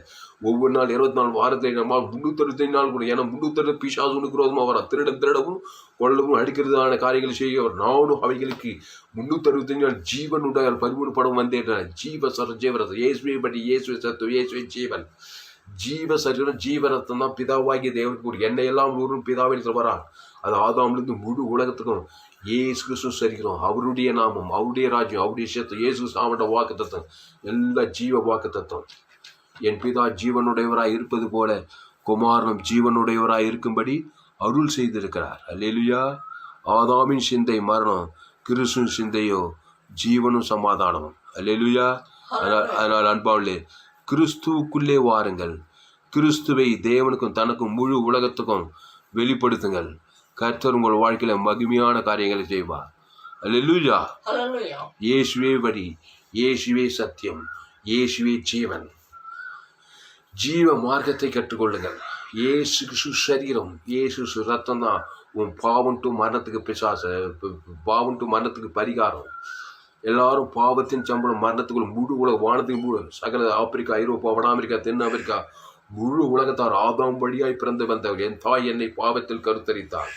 ஒவ்வொரு நாள் 24 வாரத்தில் நம்ம 365 நாள் கூட. ஏன்னா 360 பிசாசுக்கு விரோதமாக வர திருடவும் கொள்ளவும் அடிக்கிறதான காரியங்களை செய்ய நானும் அவைகளுக்கு 365 நாள் ஜீவன் உண்டாக 13 படம் வந்தேன். ஜீவ ஜீவரசம் இயேசுவை பற்றி இயேசுவை சத்துவம் இயேசுவை ஜீவன் ஜீவ சரீரம் ஜீவரத்தம் தான் பிதாவாகிய தேவனுக்கு ஒரு எண்ணெயெல்லாம் ஒரு பிதாவில் வரான். அது ஆதாமிலிருந்து முழு உலகத்துக்கும் இயேசு கிறிஸ்து சரீரம், அவருடைய நாமம், அவருடைய ராஜ்யம், அவருடைய சத்தம், இயேசு சாமண்ட வாக்கு தத்துவம், எல்லா ஜீவ வாக்கு தத்துவம். என் பிதா ஜீவனுடையவராய் இருப்பது போல குமாரனும் ஜீவனுடையவராய் இருக்கும்படி அருள் செய்திருக்கிறார். அல்லேலூயா. ஆதாமின் சிந்தை மரணம், கிறிஸ்துவின் சிந்தையோ ஜீவனும் சமாதானமும். அல்லேலூயா. அதனால் அன்பாவிலே கிறிஸ்துவுக்குள்ளே வாருங்கள். கிறிஸ்துவை தேவனுக்கும் தனக்கும் முழு உலகத்துக்கும் வெளிப்படுத்துங்கள். கர்த்தர் உங்கள் வாழ்க்கையில மகிமையான காரியங்களை செய்வார். அல்லேலூயா. இயேசுவே வழி, இயேசுவே சத்தியம், இயேசுவே ஜீவன். ஜீவ மார்க்கத்தை கற்றுக்கொள்ளுங்கள். இயேசு சரீரம், இயேசு ரத்தம் தான் உன் பாவம் டு மரணத்துக்கு பாவம் டு மரணத்துக்கு பரிகாரம். எல்லாரும் பாவத்தின் சம்பளம் மரணத்துக்குள் முழு உலக வானத்துக்கு முழு சகல ஆப்பிரிக்கா, ஐரோப்பா, வட அமெரிக்கா, தென் அமெரிக்கா முழு உலகத்தார் ஆதாம் வழியாய் பிறந்து வந்தவர். என் தாய் என்னை பாவத்தில் கருத்தரித்தார்,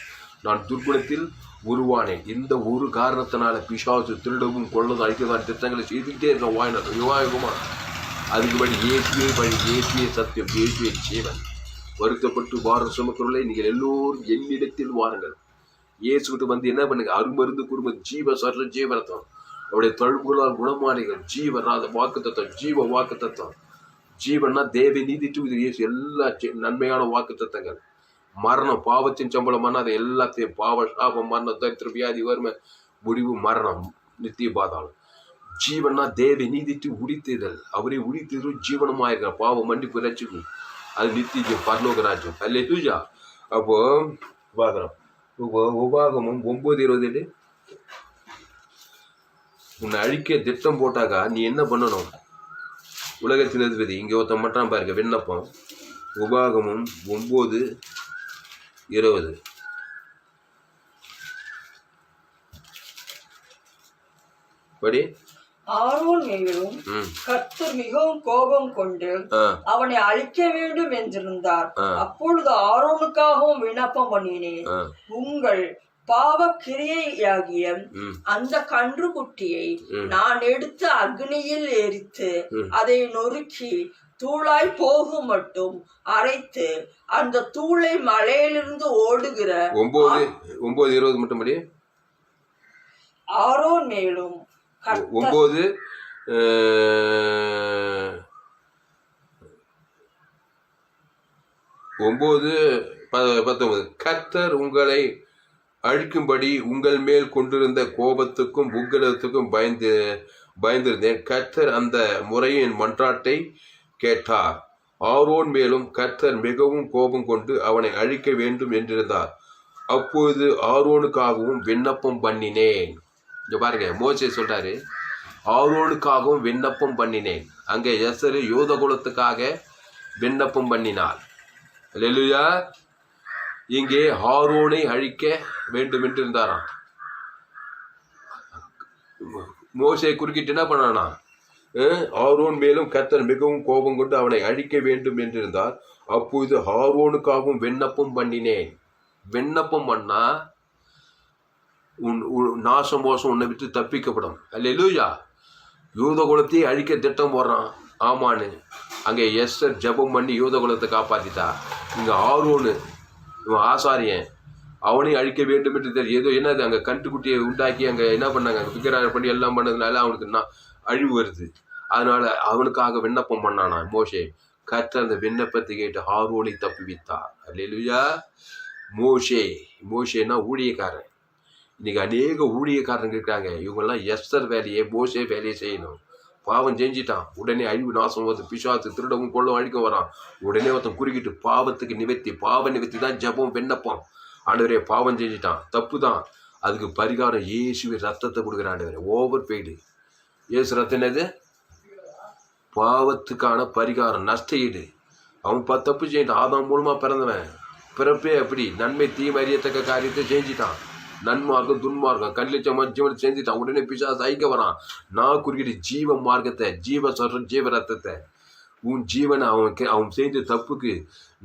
நான் துர்குணத்தில் உருவானேன். இந்த ஒரு காரணத்தினால பிசாசு திருடவும் கொள்ளதும் அழிக்கதான் திட்டங்களை செய்துக்கிட்டே இருக்க வாயினர் யுவாயுகமா. அதுக்குபடி இயேசுவே வழி, இயேசுவே சத்தியம், இயேசுவே ஜீவன். வருத்தப்பட்டு வாரம் சுமக்கிறவர்களே நீங்கள் எல்லோரும் என்னிடத்தில் வாருங்கள். இயேசுகிட்ட வந்து என்ன பண்ணுங்க? அருமருந்து குறும்பு ஜீவ சர்ற ஜீவரத்தம், அவருடைய தழும்புகளால் குணமானிகள், ஜீவராத வாக்கு தத்துவம், ஜீவ வாக்கு தத்துவம். ஜீவன்னா தேவை நீதி டு இயேசு, எல்லா நன்மையான வாக்கு தத்தங்கள். மரணம் பாவத்தின் சம்பளமான அதை எல்லாத்தையும் பாவ சாபம் மரணம் தரித்திர வியாதி வறுமை முடிவு மரணம் நித்திய பாதாளம். ஜீவன்னா தேவை நீதி டு உடித்ததல், அவரே உடித்தது ஜீவனமாயிருக்கிற பாவம் மன்னிப்பு ரட்சிக்கும், அது நித்திய பரலோக ராஜ்யம். அல்லேலூயா. அப்போ பார்க்குறோம் உபாகமும் 9:27 உன்னை அழிக்க திட்டம் போட்டாக்கா நீ என்ன பண்ணணும்? உலகத்தின் அதிபதி இங்கே ஒருத்தன் மட்டும் பாருங்க விண்ணப்பம். உபாகமும் 9:20 படி.
ஆரோன் மேலும் கர்த்தர் மிகவும் கோபம் கொண்டு அவனை அழிக்க வேண்டும் என்றிருந்தார். அப்பொழுது ஆரோனுக்காகவும் விண்ணப்பம் பண்ணினேன், உங்கள் பாவ கிரியையாகிய அந்த கன்றுக்குட்டியை நான் எடுத்து அக்னியில் எரித்து அதை நொறுக்கி தூளாய் போகும் மட்டும் அரைத்து அந்த தூளை மலையிலிருந்து ஓடுகிற
9:20 மட்டும் படி.
ஆரோன் மேலும்
9:19 கர்த்தர் உங்களை அழிக்கும்படி உங்கள் மேல் கொண்டிருந்த கோபத்துக்கும் உக்கிரத்துக்கும் பயந்திருந்தேன். கர்த்தர் அந்த முறையின் மன்றாட்டை கேட்டார். ஆரோன் மேலும் கர்த்தர் மிகவும் கோபம் கொண்டு அவனை அழிக்க வேண்டும் என்றிருந்தார். அப்பொழுது ஆரோனுக்காகவும் விண்ணப்பம் பண்ணினேன். இங்க பாருங்க, மோசே சொல்றாரு ஆரோனுக்காகவும் விண்ணப்பம் பண்ணினேன். அங்கே எஸ்தரு யூத குலத்துக்காக விண்ணப்பம் பண்ணினார். அல்லேலூயா. இங்கே ஆரோனை அழிக்க வேண்டும் என்று இருந்தாராம். மோசே குறுக்கிட்டு என்ன பண்ணானா? ஆரோன் மேலும் கர்த்தர் மிகவும் கோபம் கொண்டு அவனை அழிக்க வேண்டும் என்றிருந்தார். அப்பொழுது ஆரோனுக்காகவும் விண்ணப்பம் பண்ணினேன். விண்ணப்பம் பண்ணா நாசம் மோசம் உன்னை விட்டு தப்பிக்கப்படும். அல்லேலூயா. யூத குலத்தை அழிக்க திட்டம் போடுறான் ஆமான்னு. அங்கே எஸ்தர் ஜெபம் பண்ணி யூத குலத்தை காப்பாத்திட்டா. இங்க ஆரோனு இவன் ஆசாரியன், அவனையும் அழிக்க வேண்டும் என்று தெரியும். ஏதோ என்னது அங்கே கன்றுக்குட்டியை உண்டாக்கி அங்கே என்ன பண்ணாங்க, அங்கே விக்கிரகம் பண்ணி எல்லாம் பண்ணதுனால அவனுக்கு அழிவு வருது. அதனால அவனுக்காக விண்ணப்பம் பண்ணானா மோசே. கர்த்தர் அந்த விண்ணப்பத்தை கேட்டு ஆரோனை தப்புவித்தார். அல்லேலூயா. மோசேனா ஊழியக்காரன். இன்னைக்கு அநேக ஊழியக்காரங்க இருக்காங்க. இவங்கெல்லாம் எஸ்தர் வேலையை மோசே வேலையை செய்யணும். பாவம் செஞ்சிட்டான், உடனே அழிவு நாசம் வருது. பிசாசு திருடவும் கொள்ளவும் அழிக்க வரான். உடனே ஒருத்தன் குறுக்கிட்டு பாவத்துக்கு நிவர்த்தி, பாவ நிவர்த்தி தான் ஜெபம் விண்ணப்பம். ஆண்டவரே பாவம் செஞ்சிட்டான், தப்பு தான், அதுக்கு பரிகாரம் இயேசுவின் ரத்தத்தை கொடுக்குற ஆண்டவரே. Over paid. இயேசு ரத்தம் என்னது? பாவத்துக்கான பரிகாரம், நஷ்ட ஈடு. அவன் தப்பு செய்யிட்டான். ஆதாம் மூலமாக பிறந்தவன். பிறப்பே அப்படி நன்மை தீமை அறியத்தக்க காரியத்தை செஞ்சிட்டான். நன்மார்க்கம் துன்மார்க்கம் கல்லிச்ச மஞ்சள் செஞ்சுட்டான். உடனே பிசாசு ஐக்க வரான். நான் குறிக்கிட்டு ஜீவ மார்க்கத்தை, ஜீவ சொல்ற ஜீவ ரத்தத்தை, உன் ஜீவனை அவன் செஞ்ச தப்புக்கு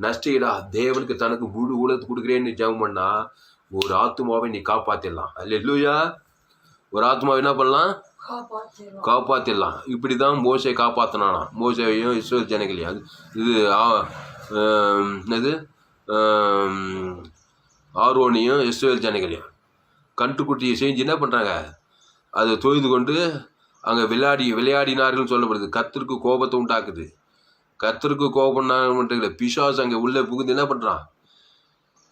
நஷ்டீடா தேவனுக்கு தனக்கு முழு உலகத்து கொடுக்குறேன்னு ஜெபம் பண்ணா ஒரு ஆத்மாவை நீ காப்பாத்திடலாம். அல்லேலூயா. ஒரு ஆத்மாவை என்ன பண்ணலாம்? காப்பாத்திடலாம். இப்படிதான் மோசே காப்பாத்தினானா. மோசையும் இஸ்ரவேல் ஜனங்களையும். இது ஆரோனையும் இஸ்ரவேல் ஜனங்களையும் கன்றுக்குட்டியை செஞ்சு என்ன பண்ணுறாங்க, அதை தொய்து கொண்டு அங்கே விளையாடினார்கள் சொல்லப்படுது. கர்த்தருக்கு கோபத்தை உண்டாக்குது. கர்த்தருக்கு கோபம் மட்டும் இல்லை, பிசாசு அங்கே உள்ளே புகுந்து என்ன பண்ணுறான்,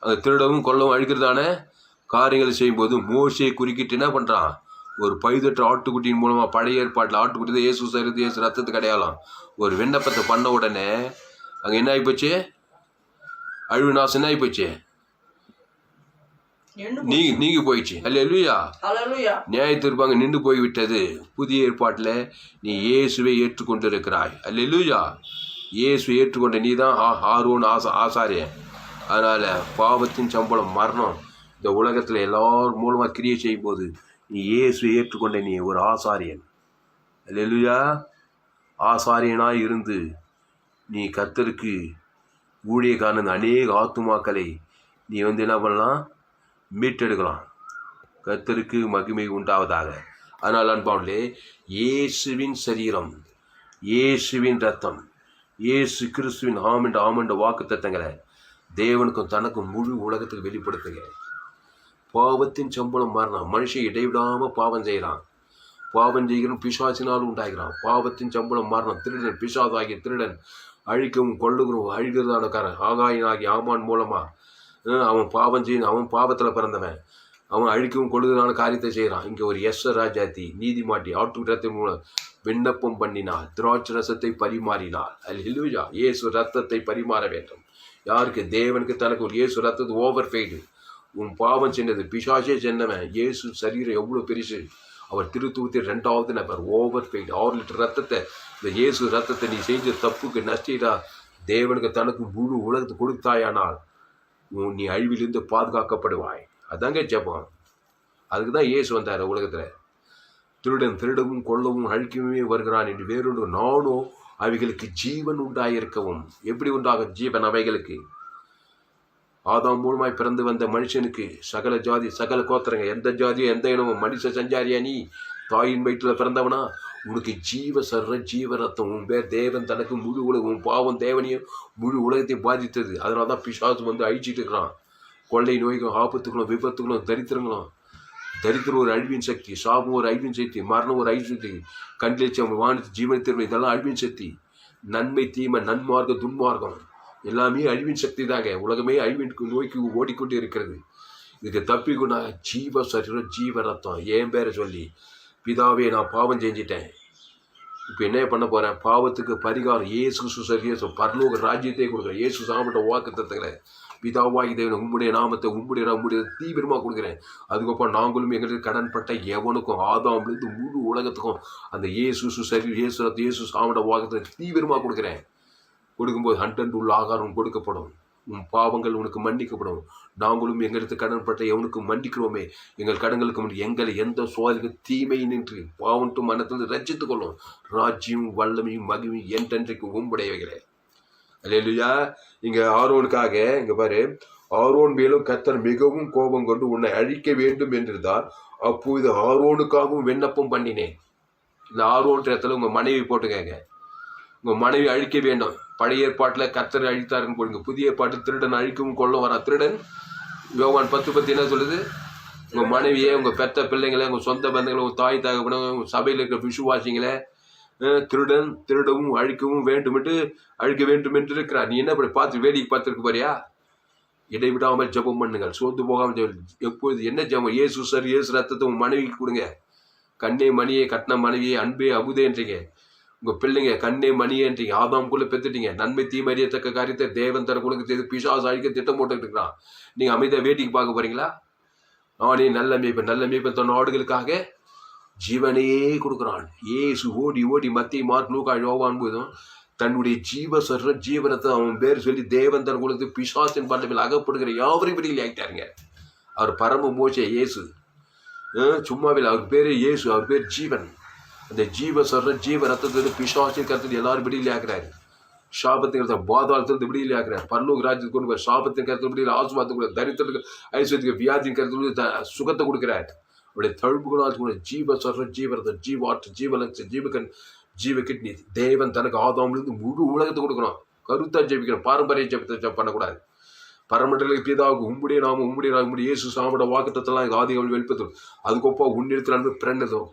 அங்கே திருடவும் கொல்லவும் அழிக்கிறதான காரியங்களை செய்யும்போது மோசையை குறுக்கிட்டு என்ன பண்ணுறான், ஒரு பைதற்ற ஆட்டுக்குட்டியின் மூலமாக பழைய ஏற்பாட்டில் ஆட்டுக்குட்டி தான் இயேசு சரிது, இயேசு ரத்தத்துக்கு அடையாளம். ஒரு விண்ணப்பத்தை பண்ண உடனே அங்கே என்ன ஆகிப்போச்சு, அழிவு நாசம் என்ன ஆகிப்போச்சு, நீங்கி போயிடுச்சு. அல்லேலூயா. நியாய தீர்ப்பாங்க நின்று போய்விட்டது. புதிய ஏற்பாட்டில் நீ இயேசுவை ஏற்றுக்கொண்டு இருக்கிறாய். அல்லேலூயா. இயேசுவை ஏற்றுக்கொண்ட நீ தான் ஆரோன் ஆசாரியன். அதனால் பாவத்தின் சம்பளம் மரணம். இந்த உலகத்தில் எல்லாரும் மூலமாக கிரியை செய்யும் போது நீ இயேசுவை ஏற்றுக்கொண்ட நீ ஒரு ஆசாரியன். அல்லேலூயா. ஆசாரியனாய் இருந்து நீ கர்த்தருக்கு ஊழியக்கான அநேக ஆத்துமாக்களை நீ என்ன பண்ணலாம், மீட்டெடுக்கலாம். கர்த்தருக்கு மகிமை உண்டாவதாக. அதனால் அன்பானே, இயேசுவின் சரீரம், இயேசுவின் ரத்தம், இயேசு கிறிஸ்துவின் ஆமண்ட வாக்கு தத்தங்களை தேவனுக்கும் தனக்கும் முழு உலகத்துக்கு வெளிப்படுத்துங்க. பாவத்தின் சம்பளம் மரணம். மனுஷன் இடைவிடாமல் பாவம் செய்கிறான். பாவம் செய்கிறவன் பிசாசினாலும் உண்டாகிறான். பாவத்தின் சம்பளம் மரணம். திருடன், பிசாசாகிய திருடன் அழிக்கவும் கொள்ளுகிறோம் அழிகிறதான காரன் ஆகாயனாகி ஆமான் மூலமாக அவன் பாவம் செய்ய, அவன் பாவத்தில் பிறந்தவன், அவன் அழிக்கவும் கொள்ளுகிறதான காரியத்தை செய்கிறான். இங்கே ஒரு ராஜாத்தி நீதிமாட்டி ஆட்டுரத்தின் மூலம் விண்ணப்பம் பண்ணினாள், திராட்சை ரசத்தை பரிமாறினாள். அல்லேலூயா. இயேசு ரத்தத்தை பரிமாற வேண்டும். யாருக்கு? தேவனுக்கு தனக்கு. ஒரு இயேசு ரத்தத்து ஓவர் ஃபெய்டு. உன் பாவம் சின்னது, பிசாசே சின்னவன். இயேசு சரீரம் எவ்வளோ பெருசு. அவர் திருத்தூத்தி 2வது நபர். ஓவர் ஃபெய்டு 6 லிட்டர் ரத்தத்தை, இந்த இயேசு ரத்தத்தை நீ செஞ்ச தப்புக்கு நஷ்டீடா தேவனுக்கு தனக்கு முழு உலகத்தை கொடுத்தாயானால் நீ அழிவிலிருந்து பாதுகாக்கப்படுவாய். அதாங்க ஜெபம். அதுக்கு தான் இயேசு வந்தார் உலகத்தில். திருடவும் கொல்லவும் அழிக்கவே வருகிறான் என்று வேறொன்று, நானும் அவைகளுக்கு ஜீவன் உண்டாயிருக்கவும். எப்படி உண்டாகும் ஜீவன் அவைகளுக்கு? ஆதாம் மூலமாய் பிறந்து வந்த மனுஷனுக்கு சகல ஜாதி சகல கோத்திரங்க, எந்த ஜாதியோ எந்த இனமும் மனுஷ சஞ்சாரியா நீ தாயின் வயிற்றில் பிறந்தவனா, உனக்கு ஜீவ சர்ற ஜீவ ரத்தம். உன் பேர் தேவன் தனக்கு முழு உலகம். உன் பாவம் தேவனையும் முழு உலகத்தையும் பாதித்தது. அதனால தான் பிசாசு அழிச்சிட்டு இருக்கிறான். கொள்ளை நோய்களும் ஆபத்துகளும் விபத்துகளும் தரித்திரங்களும். தரித்திரம் ஒரு அழிவின் சக்தி, சாபம் ஒரு அழிவின் சக்தி, மரணம் ஒரு அழிவின் சக்தி, கண்ணிச்சம் வானத்து ஜீவனத்திற்கு இதெல்லாம் அழிவின் சக்தி. நன்மை தீமை நன்மார்க்கம் துன்மார்க்கம் எல்லாமே அழிவின் சக்தி தாங்க. உலகமே அழிவின் நோய்க்கு ஓடிக்கொண்டு இருக்கிறது. இதுக்கு தப்பிக்கொண்டா ஜீவ சரீரம் ஜீவ ரத்தம். என் பேரை சொல்லி, பிதாவே நான் பாவம் செஞ்சிட்டேன், இப்போ என்ன பண்ண போகிறேன், பாவத்துக்கு பரிகாரம் இயேசு சரீர பரலோக ராஜ்யத்தை கொடுக்குறேன். இயேசு சாப்பிட்ட வாக்கு தத்துக்களை பிதாவாகி தேவன் உம்முடைய நாமத்தை உம்முடைய தீவிரமாக கொடுக்குறேன். அதுக்கப்புறம் நாங்களும் எங்களுக்கு கடன்பட்ட எவனுக்கும் ஆதாம்லேருந்து முழு உலகத்துக்கும் அந்த இயேசு சரீர இயேசு சாப்பிட்ட வாக்கத்தை தீவிரமாக கொடுக்குறேன். கொடுக்கும்போது 100 உள்ள ஆகாரம் கொடுக்கப்படும். உன் பாவங்கள் உனக்கு மன்னிக்கப்படும். நாங்களும் எங்களுக்கு கடன்பட்ட எவனுக்கு மன்னிக்கிறோமே, எங்கள் கடன்களுக்கு எங்களை எந்த சோதனைக்கு தீமை நின்று பாவன்ட்டு மனத்திலிருந்து ரட்சித்துக் கொள்ளும். ராஜ்யம் வல்லமையும் மகிமையும் என்றென்றைக்கு உம்புடையவைகளே. அல்லேலூயா. இங்க ஆரோனுக்காக இங்க பாரு, ஆரோன் மேலும் கர்த்தர் மிகவும் கோபம் கொண்டு உன்னை அழிக்க வேண்டும் என்றிருந்தார். அப்போது ஆரோனுக்காகவும் விண்ணப்பம் பண்ணினேன். இந்த ஆரோன் இடத்துல உங்க மனைவி போட்டுக்கங்க. உங்க மனைவி அழிக்க வேண்டும். பழைய ஏற்பாட்டில் கர்த்தர் அழித்தாருன்னு போடுங்க. புதிய ஏற்பாட்டு திருடன் அழிக்கவும் கொள்ள வரா. திருடன் யோவான் 10:10 என்ன சொல்லுது? உங்கள் மனைவியே, உங்கள் பெற்ற பிள்ளைங்களை, உங்கள் சொந்த பந்தங்களை, உங்கள் தாய் தகப்பனை, உங்கள் சபையில் இருக்கிற விசுவாசிங்களை திருடவும் அழிக்கவும் அழிக்க வேண்டும் என்று இருக்கிறார். நீ என்ன பார்த்து வேடிக்கை பார்த்துருக்கு பாரியா? இடைவிடாமல் ஜெபம் பண்ணுங்கள், சோர்ந்து போகாமல். எப்பொழுது என்ன ஜெபம்? இயேசு சார் இயேசு ரத்தத்தை உங்கள் மனைவிக்கு கொடுங்க. கண்ணே மணியே கட்டின மனைவியே அன்பே அபுதேன்றீங்க. உங்கள் பிள்ளைங்க கண்ணே மணியேன்றீங்க. ஆதாம்குள்ளே பெற்றுட்டீங்க. நன்மை தீமறியத்தக்க காரியத்தை தேவன் தர கொடுக்க பிசாசு அழிக்க திட்டம் போட்டுக்கிட்டு இருக்கிறான். நீங்கள் அமைதியாக வேடிக்கை பார்க்க போறீங்களா? அவனே நல்ல மேய்ப்பன் தன் ஆடுகளுக்காக ஜீவனையே கொடுக்குறான். ஏசு ஓடி ஓடி மத்திய மார்க் லூக்கா யோவான் போதும் தன்னுடைய ஜீவனத்தை அவன் பேர் சொல்லி தேவன் தன் கொடுத்து பிசாசின் பண்டமில் அகப்படுகிற யாவரையும் வெளியில் ஆகிட்டாருங்க. அவர் பரம மோசே இயேசு, சும்மாவில் அவர் பேர் இயேசு, அவர் பேர் ஜீவன். அந்த ஜீவ ரத்தத்தை பிசாசின் கருத்து எல்லாரும் வெளியில் ஆக்குறாரு. சாபத்தின் கருத்தை பாதாளத்திலிருந்து விடுதலை ஆக்குறாரு. பரலோக ராஜ்யத்துக்கு கொண்டு போய் சாபத்தின் கருத்து விடுதலை, ஆசுவாதத்துக்கு கூட தரித்திரத்துக்கு ஐஸ்வர்யத்துக்கு வியாதியின் கருத்து சுகத்தை கொடுக்கிறார். அவருடைய தழும்புகளால் கூட ஜீவரத்தம் ஜீவாற்று ஜீவலட்சம் ஜீவகன் ஜீவ கிட்னி தேவன் தனக்கு ஆதாமிலிருந்து முழு உலகத்தை கொடுக்கணும். கருத்தா ஜெபிக்கணும். பாரம்பரிய ஜெபத்தை பண்ணக்கூடாது. பரமண்டல பிதாவுக்கு உம்முடைய இயேசு சாமோட வாக்குத்தத்தெல்லாம் ஆதிகள் வெளிப்படுத்தும். அதுக்கொப்பா உன்னிடத்தில் அன்பு பிறந்ததும்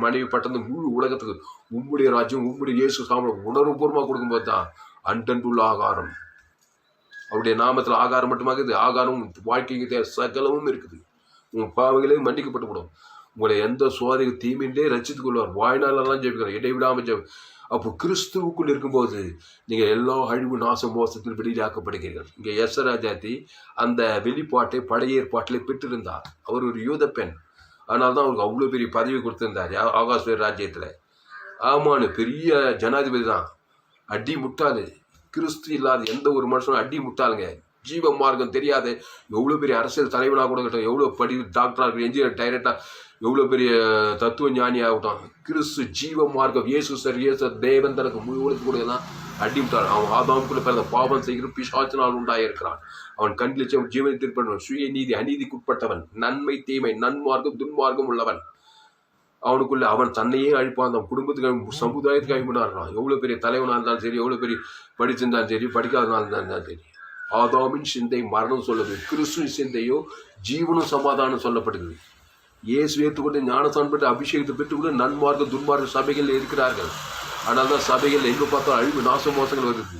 மனைவி பட்டது முழு உலகத்துக்கு உம்முடைய ராஜ்யம் உம்முடைய இயேசு சாமோட உணர்வுபூர்வமாக கொடுக்கும்போது தான் அண்டன்றுள்ள ஆகாரம். அவருடைய நாமத்தில் ஆகாரம் மட்டுமாகுது. ஆகாரம் வாழ்க்கைக்கு சகலமும் இருக்குது. உங்கள் பாவங்களே மன்னிக்கப்பட்டுவிடும். உங்களை எந்த சோதனை தீமையிலே ரசித்துக் கொள்வார். வாய்நாளெல்லாம் ஜெபிக்கிறோம், இடைவிடாமல் ஜெபி. அப்போ கிறிஸ்துவுக்குள் இருக்கும்போது நீங்கள் எல்லா அழிவு நாச மோசத்தில் வெளியாக்கப்படுகிறீர்கள். இங்கே எஸ்ராஜாத்தி அந்த வெளிப்பாட்டை பழைய ஏற்பாட்டிலே பெற்றிருந்தார். அவர் ஒரு யூத பெண். அதனால தான் அவருக்கு அவ்வளோ பெரிய பதவி கொடுத்திருந்தார் ஆகாஸ்வேர் ராஜ்யத்தில். ஆமானு பெரிய ஜனாதிபதி தான். அடி முட்டாளு. கிறிஸ்து இல்லாத எந்த ஒரு மனுஷனும் அடி முட்டாளுங்க. ஜீவ மார்க்கம் தெரியாத எவ்வளோ பெரிய அரசியல் தலைவனாக கூட இருக்கட்டும், எவ்வளோ டாக்டராக இருக்கட்டும், என்ஜினியர் டைரக்டாக எவ்வளோ பெரிய தத்துவ ஞானி ஆகட்டும், கிறிஸ்து ஜீவ மார்க்கம் இயேசு தேவன் தனக்கு முழுவதுக்கு கூட தான் அடிவிட்டான். அவன் ஆதாமுக்குள்ள பிறந்த பாவம் செய்கிற பிசாசினால் உண்டாயிருக்கிறான். அவன் கண்ணிலிச்சு ஜீவனை திருப்பவன், சுய நீதி அநீதிக்குட்பட்டவன், நன்மை தீமை நன்மார்க்கம் துன்மார்க்கம் உள்ளவன். அவனுக்குள்ள அவன் தன்னையே அழிப்பான். அந்த குடும்பத்துக்கு சமுதாயத்துக்கு அழிமுனாகிறான். எவ்வளோ பெரிய தலைவனாக இருந்தாலும் சரி, எவ்வளோ பெரிய படிச்சிருந்தாலும் சரி, படிக்காதனால இருந்தாலும் சரி. ஆதாமின் சிந்தை மரணம் சொல்லுது, கிறிஸ்துவின் சிந்தையோ ஜீவனும் சமாதானம் சொல்லப்படுது. இயேசு ஏற்றுக்கொண்டு ஞானஸ்தானம் பெற்று அபிஷேகத்தை பெற்றுக்கொண்டு நன்மார்க்க துன்மார்க்க சபைகள் இருக்கிறார்கள். ஆனால் தான் சபைகள் எங்கே பார்த்தாலும் அழிவு நாச மோசங்கள் வருது.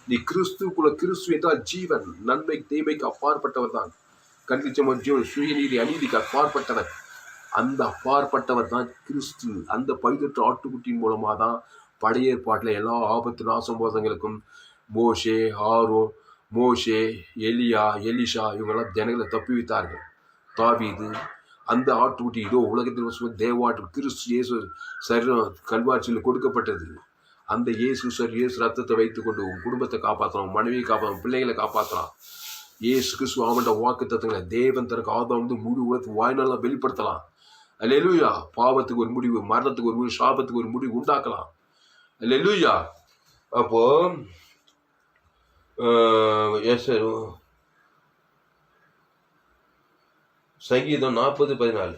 நீ கிறிஸ்துக்குள்ள, கிறிஸ்து என்றால் ஜீவன், நன்மை தீமைக்கு அப்பாற்பட்டவர் தான். கண்டிச்சமன் ஜீவன், சுயநீதி அநீதிக்கு அப்பாற்பட்டவர். அந்த அப்பாற்பட்டவர் தான் கிறிஸ்து. அந்த பழுதற்ற ஆட்டுக்குட்டியின் மூலமாக தான் பழைய ஏற்பாட்டில் எல்லா ஆபத்து நாச மோசங்களுக்கும் மோசே எலியா எலிஷா இவங்கெல்லாம் ஜனங்களை தப்பி வைத்தார்கள். தாவீது அந்த ஆட்டுக்குட்டி இதோ உலகத்தில் தேவாட்டு கிறிஸ்து இயேசு சரீரம் கல்வாரியில் கொடுக்கப்பட்டது. அந்த இயேசு ரத்தத்தை வைத்துக்கொண்டு உன் குடும்பத்தை காப்பாற்றலாம், மனைவியை காப்பாற்றலாம், பிள்ளைகளை காப்பாற்றலாம். இயேசு கிறிஸ்து அவன்கிட்ட வாக்கு தத்துவங்களை தேவன் தனக்கு ஆதாம் வந்து முழு உலகத்துக்கு வாய்நாள வெளிப்படுத்தலாம். அல்லேலூயா. பாவத்துக்கு ஒரு முடிவு, மரணத்துக்கு ஒரு முடிவு, சாபத்துக்கு ஒரு முடிவு உண்டாக்கலாம். அல்லேலூயா. அப்போ சங்கீதம் 40:14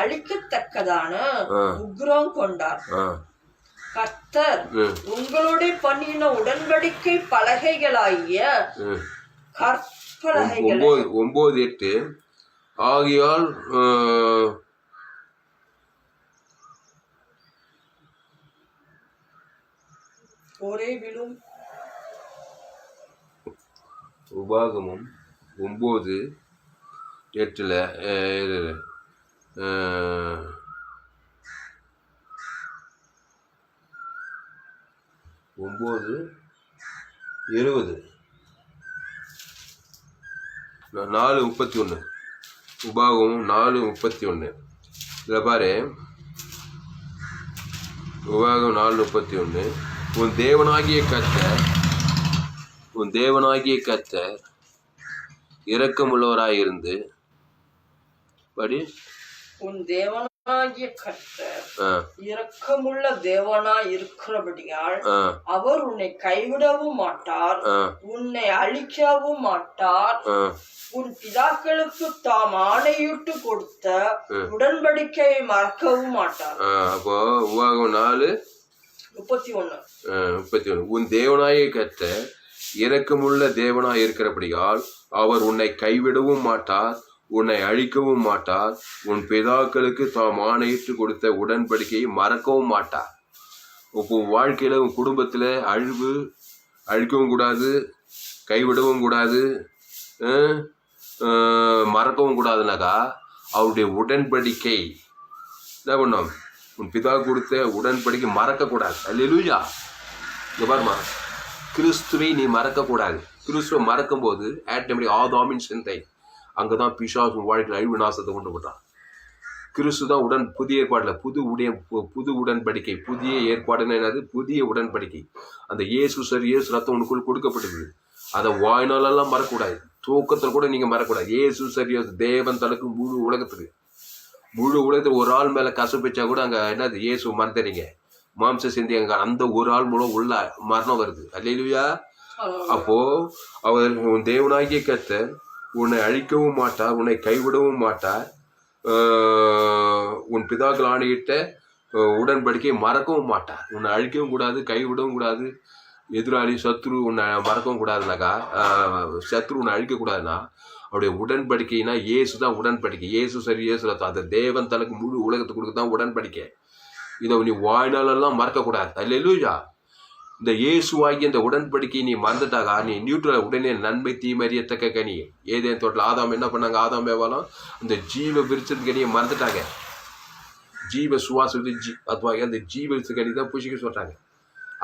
அழிக்கத்தக்கதான உக்ரம் கொண்டார். கர்த்தர் உங்களோட பண்ணின உடன்படிக்கை பலகைகளாகிய கற்பலகைகள்
9:8 ஆகியால்
ஒரேவிலும்
உபாகமும் 9:8 9:20 4:31 உபாகமும் 4:31 இதில் பாரு. உபாகம் 4:31 உன் தேவனாகிய கர்த்தர் இரக்கமுள்ளவராயிருந்து படி.
உன் தேவனாகிய கர்த்தர் இரக்கமுள்ள தேவனாய் இருக்கிறபடியால் அவர் உன்னை கைவிடவும் மாட்டார், உன்னை அழிக்கவும் மாட்டார். உன் பிதாக்களுக்கு தாம் ஆணையிட்டு கொடுத்த உடன்படிக்கையை மறக்கவும் மாட்டார்.
அப்போ உபாகம் 4:31 உன் தேவனாகிய கர்த்தர் இரக்கமுள்ள தேவனாய் இருக்கிறபடியால் அவர் உன்னை கைவிடவும் மாட்டார், உன்னை அழிக்கவும் மாட்டார். உன் பிதாக்களுக்கு தாம் ஆணையிட்டு கொடுத்த உடன்படிக்கையை மறக்கவும் மாட்டார். இப்போ வாழ்க்கையில் உன் குடும்பத்தில் அழிக்கவும் கூடாது, கைவிடவும் கூடாது, மறக்கவும் கூடாதுனாக்கா அவருடைய உடன்படிக்கை என்ன பண்ணோம்? உன் பிதா கொடுத்த உடன்படிக்கை மறக்கக்கூடாது. அல்லேலூயா. இங்கே பாருமா, கிறிஸ்துவை நீ மறக்கக்கூடாது. கிறிஸ்துவை மறக்கும்போது ஆட்டோமேட்டிக் ஆதாமின் சிந்தை அங்கதான் பிசாசு வாழ்க்கையில் அழிவு நாசத்தை கொண்டு விட்டான். கிறிஸ்து தான் புதிய ஏற்பாடுல புது உடன்படிக்கை. புதிய ஏற்பாடுன்னு என்னது? புதிய உடன்படிக்கை. அந்த இயேசு ரத்தம் உனக்குள் கொடுக்கப்பட்டது. அதை வாய்நாளெல்லாம் மறக்கக்கூடாது. தூக்கத்தில் கூட நீங்க மறக்கக்கூடாது. இயேசு தேவன் தனக்கு முழு உலகத்துக்கு ஒரு ஆள் மேல கசப்பிச்சா கூட அங்க என்னது? இயேசு மறந்துறீங்க. மாம்ச சிந்தி அங்க அந்த ஒரு ஆள் மூலம் உள்ள மரணம் வருது. அல்லேலூயா. அப்போ அவர் உன் தேவனாகிய கர்த்தர் உன்னை அழிக்கவும் மாட்டார், உன்னை கைவிடவும் மாட்டார். உன் பிதாக்கள் ஆணையிட்ட உடன்படிக்கை மறக்கவும் மாட்டார். உன்னை அழிக்கவும் கூடாது, கைவிடவும் கூடாது. எதிராளி சத்ரு உன்னை மறக்கவும் கூடாதுனாக்கா, சத்ரு உன்னை அழிக்கக்கூடாதுன்னா அவருடைய உடன்படிக்கைனா இயேசு தான் உடன்படிக்கை. இயேசு ரத்தம். அந்த தேவன் தனக்கு முழு உலகத்துக்கு கொடுக்க தான் உடன்படிக்கை. இதை நீ வாழ்நாளெல்லாம் மறக்கக்கூடாது. அல்லேலூயா. இந்த இயேசுவாகி இந்த உடன்படிக்கை நீ மறந்துட்டாக்கா நீ நியூட்ரல் உடனே நன்மை தீமறியத்தக்க கனி. ஏதேன் தோட்டத்தில் ஆதாம் என்ன பண்ணாங்க? ஆதாம் ஏவாலும் அந்த ஜீவ விருச்சத்து கனியை மறந்துட்டாங்க. ஜீவ சுவாசத்து அதுவாக அந்த ஜீவ விருச்ச கனி தான் புஷிக்க சொல்றாங்க.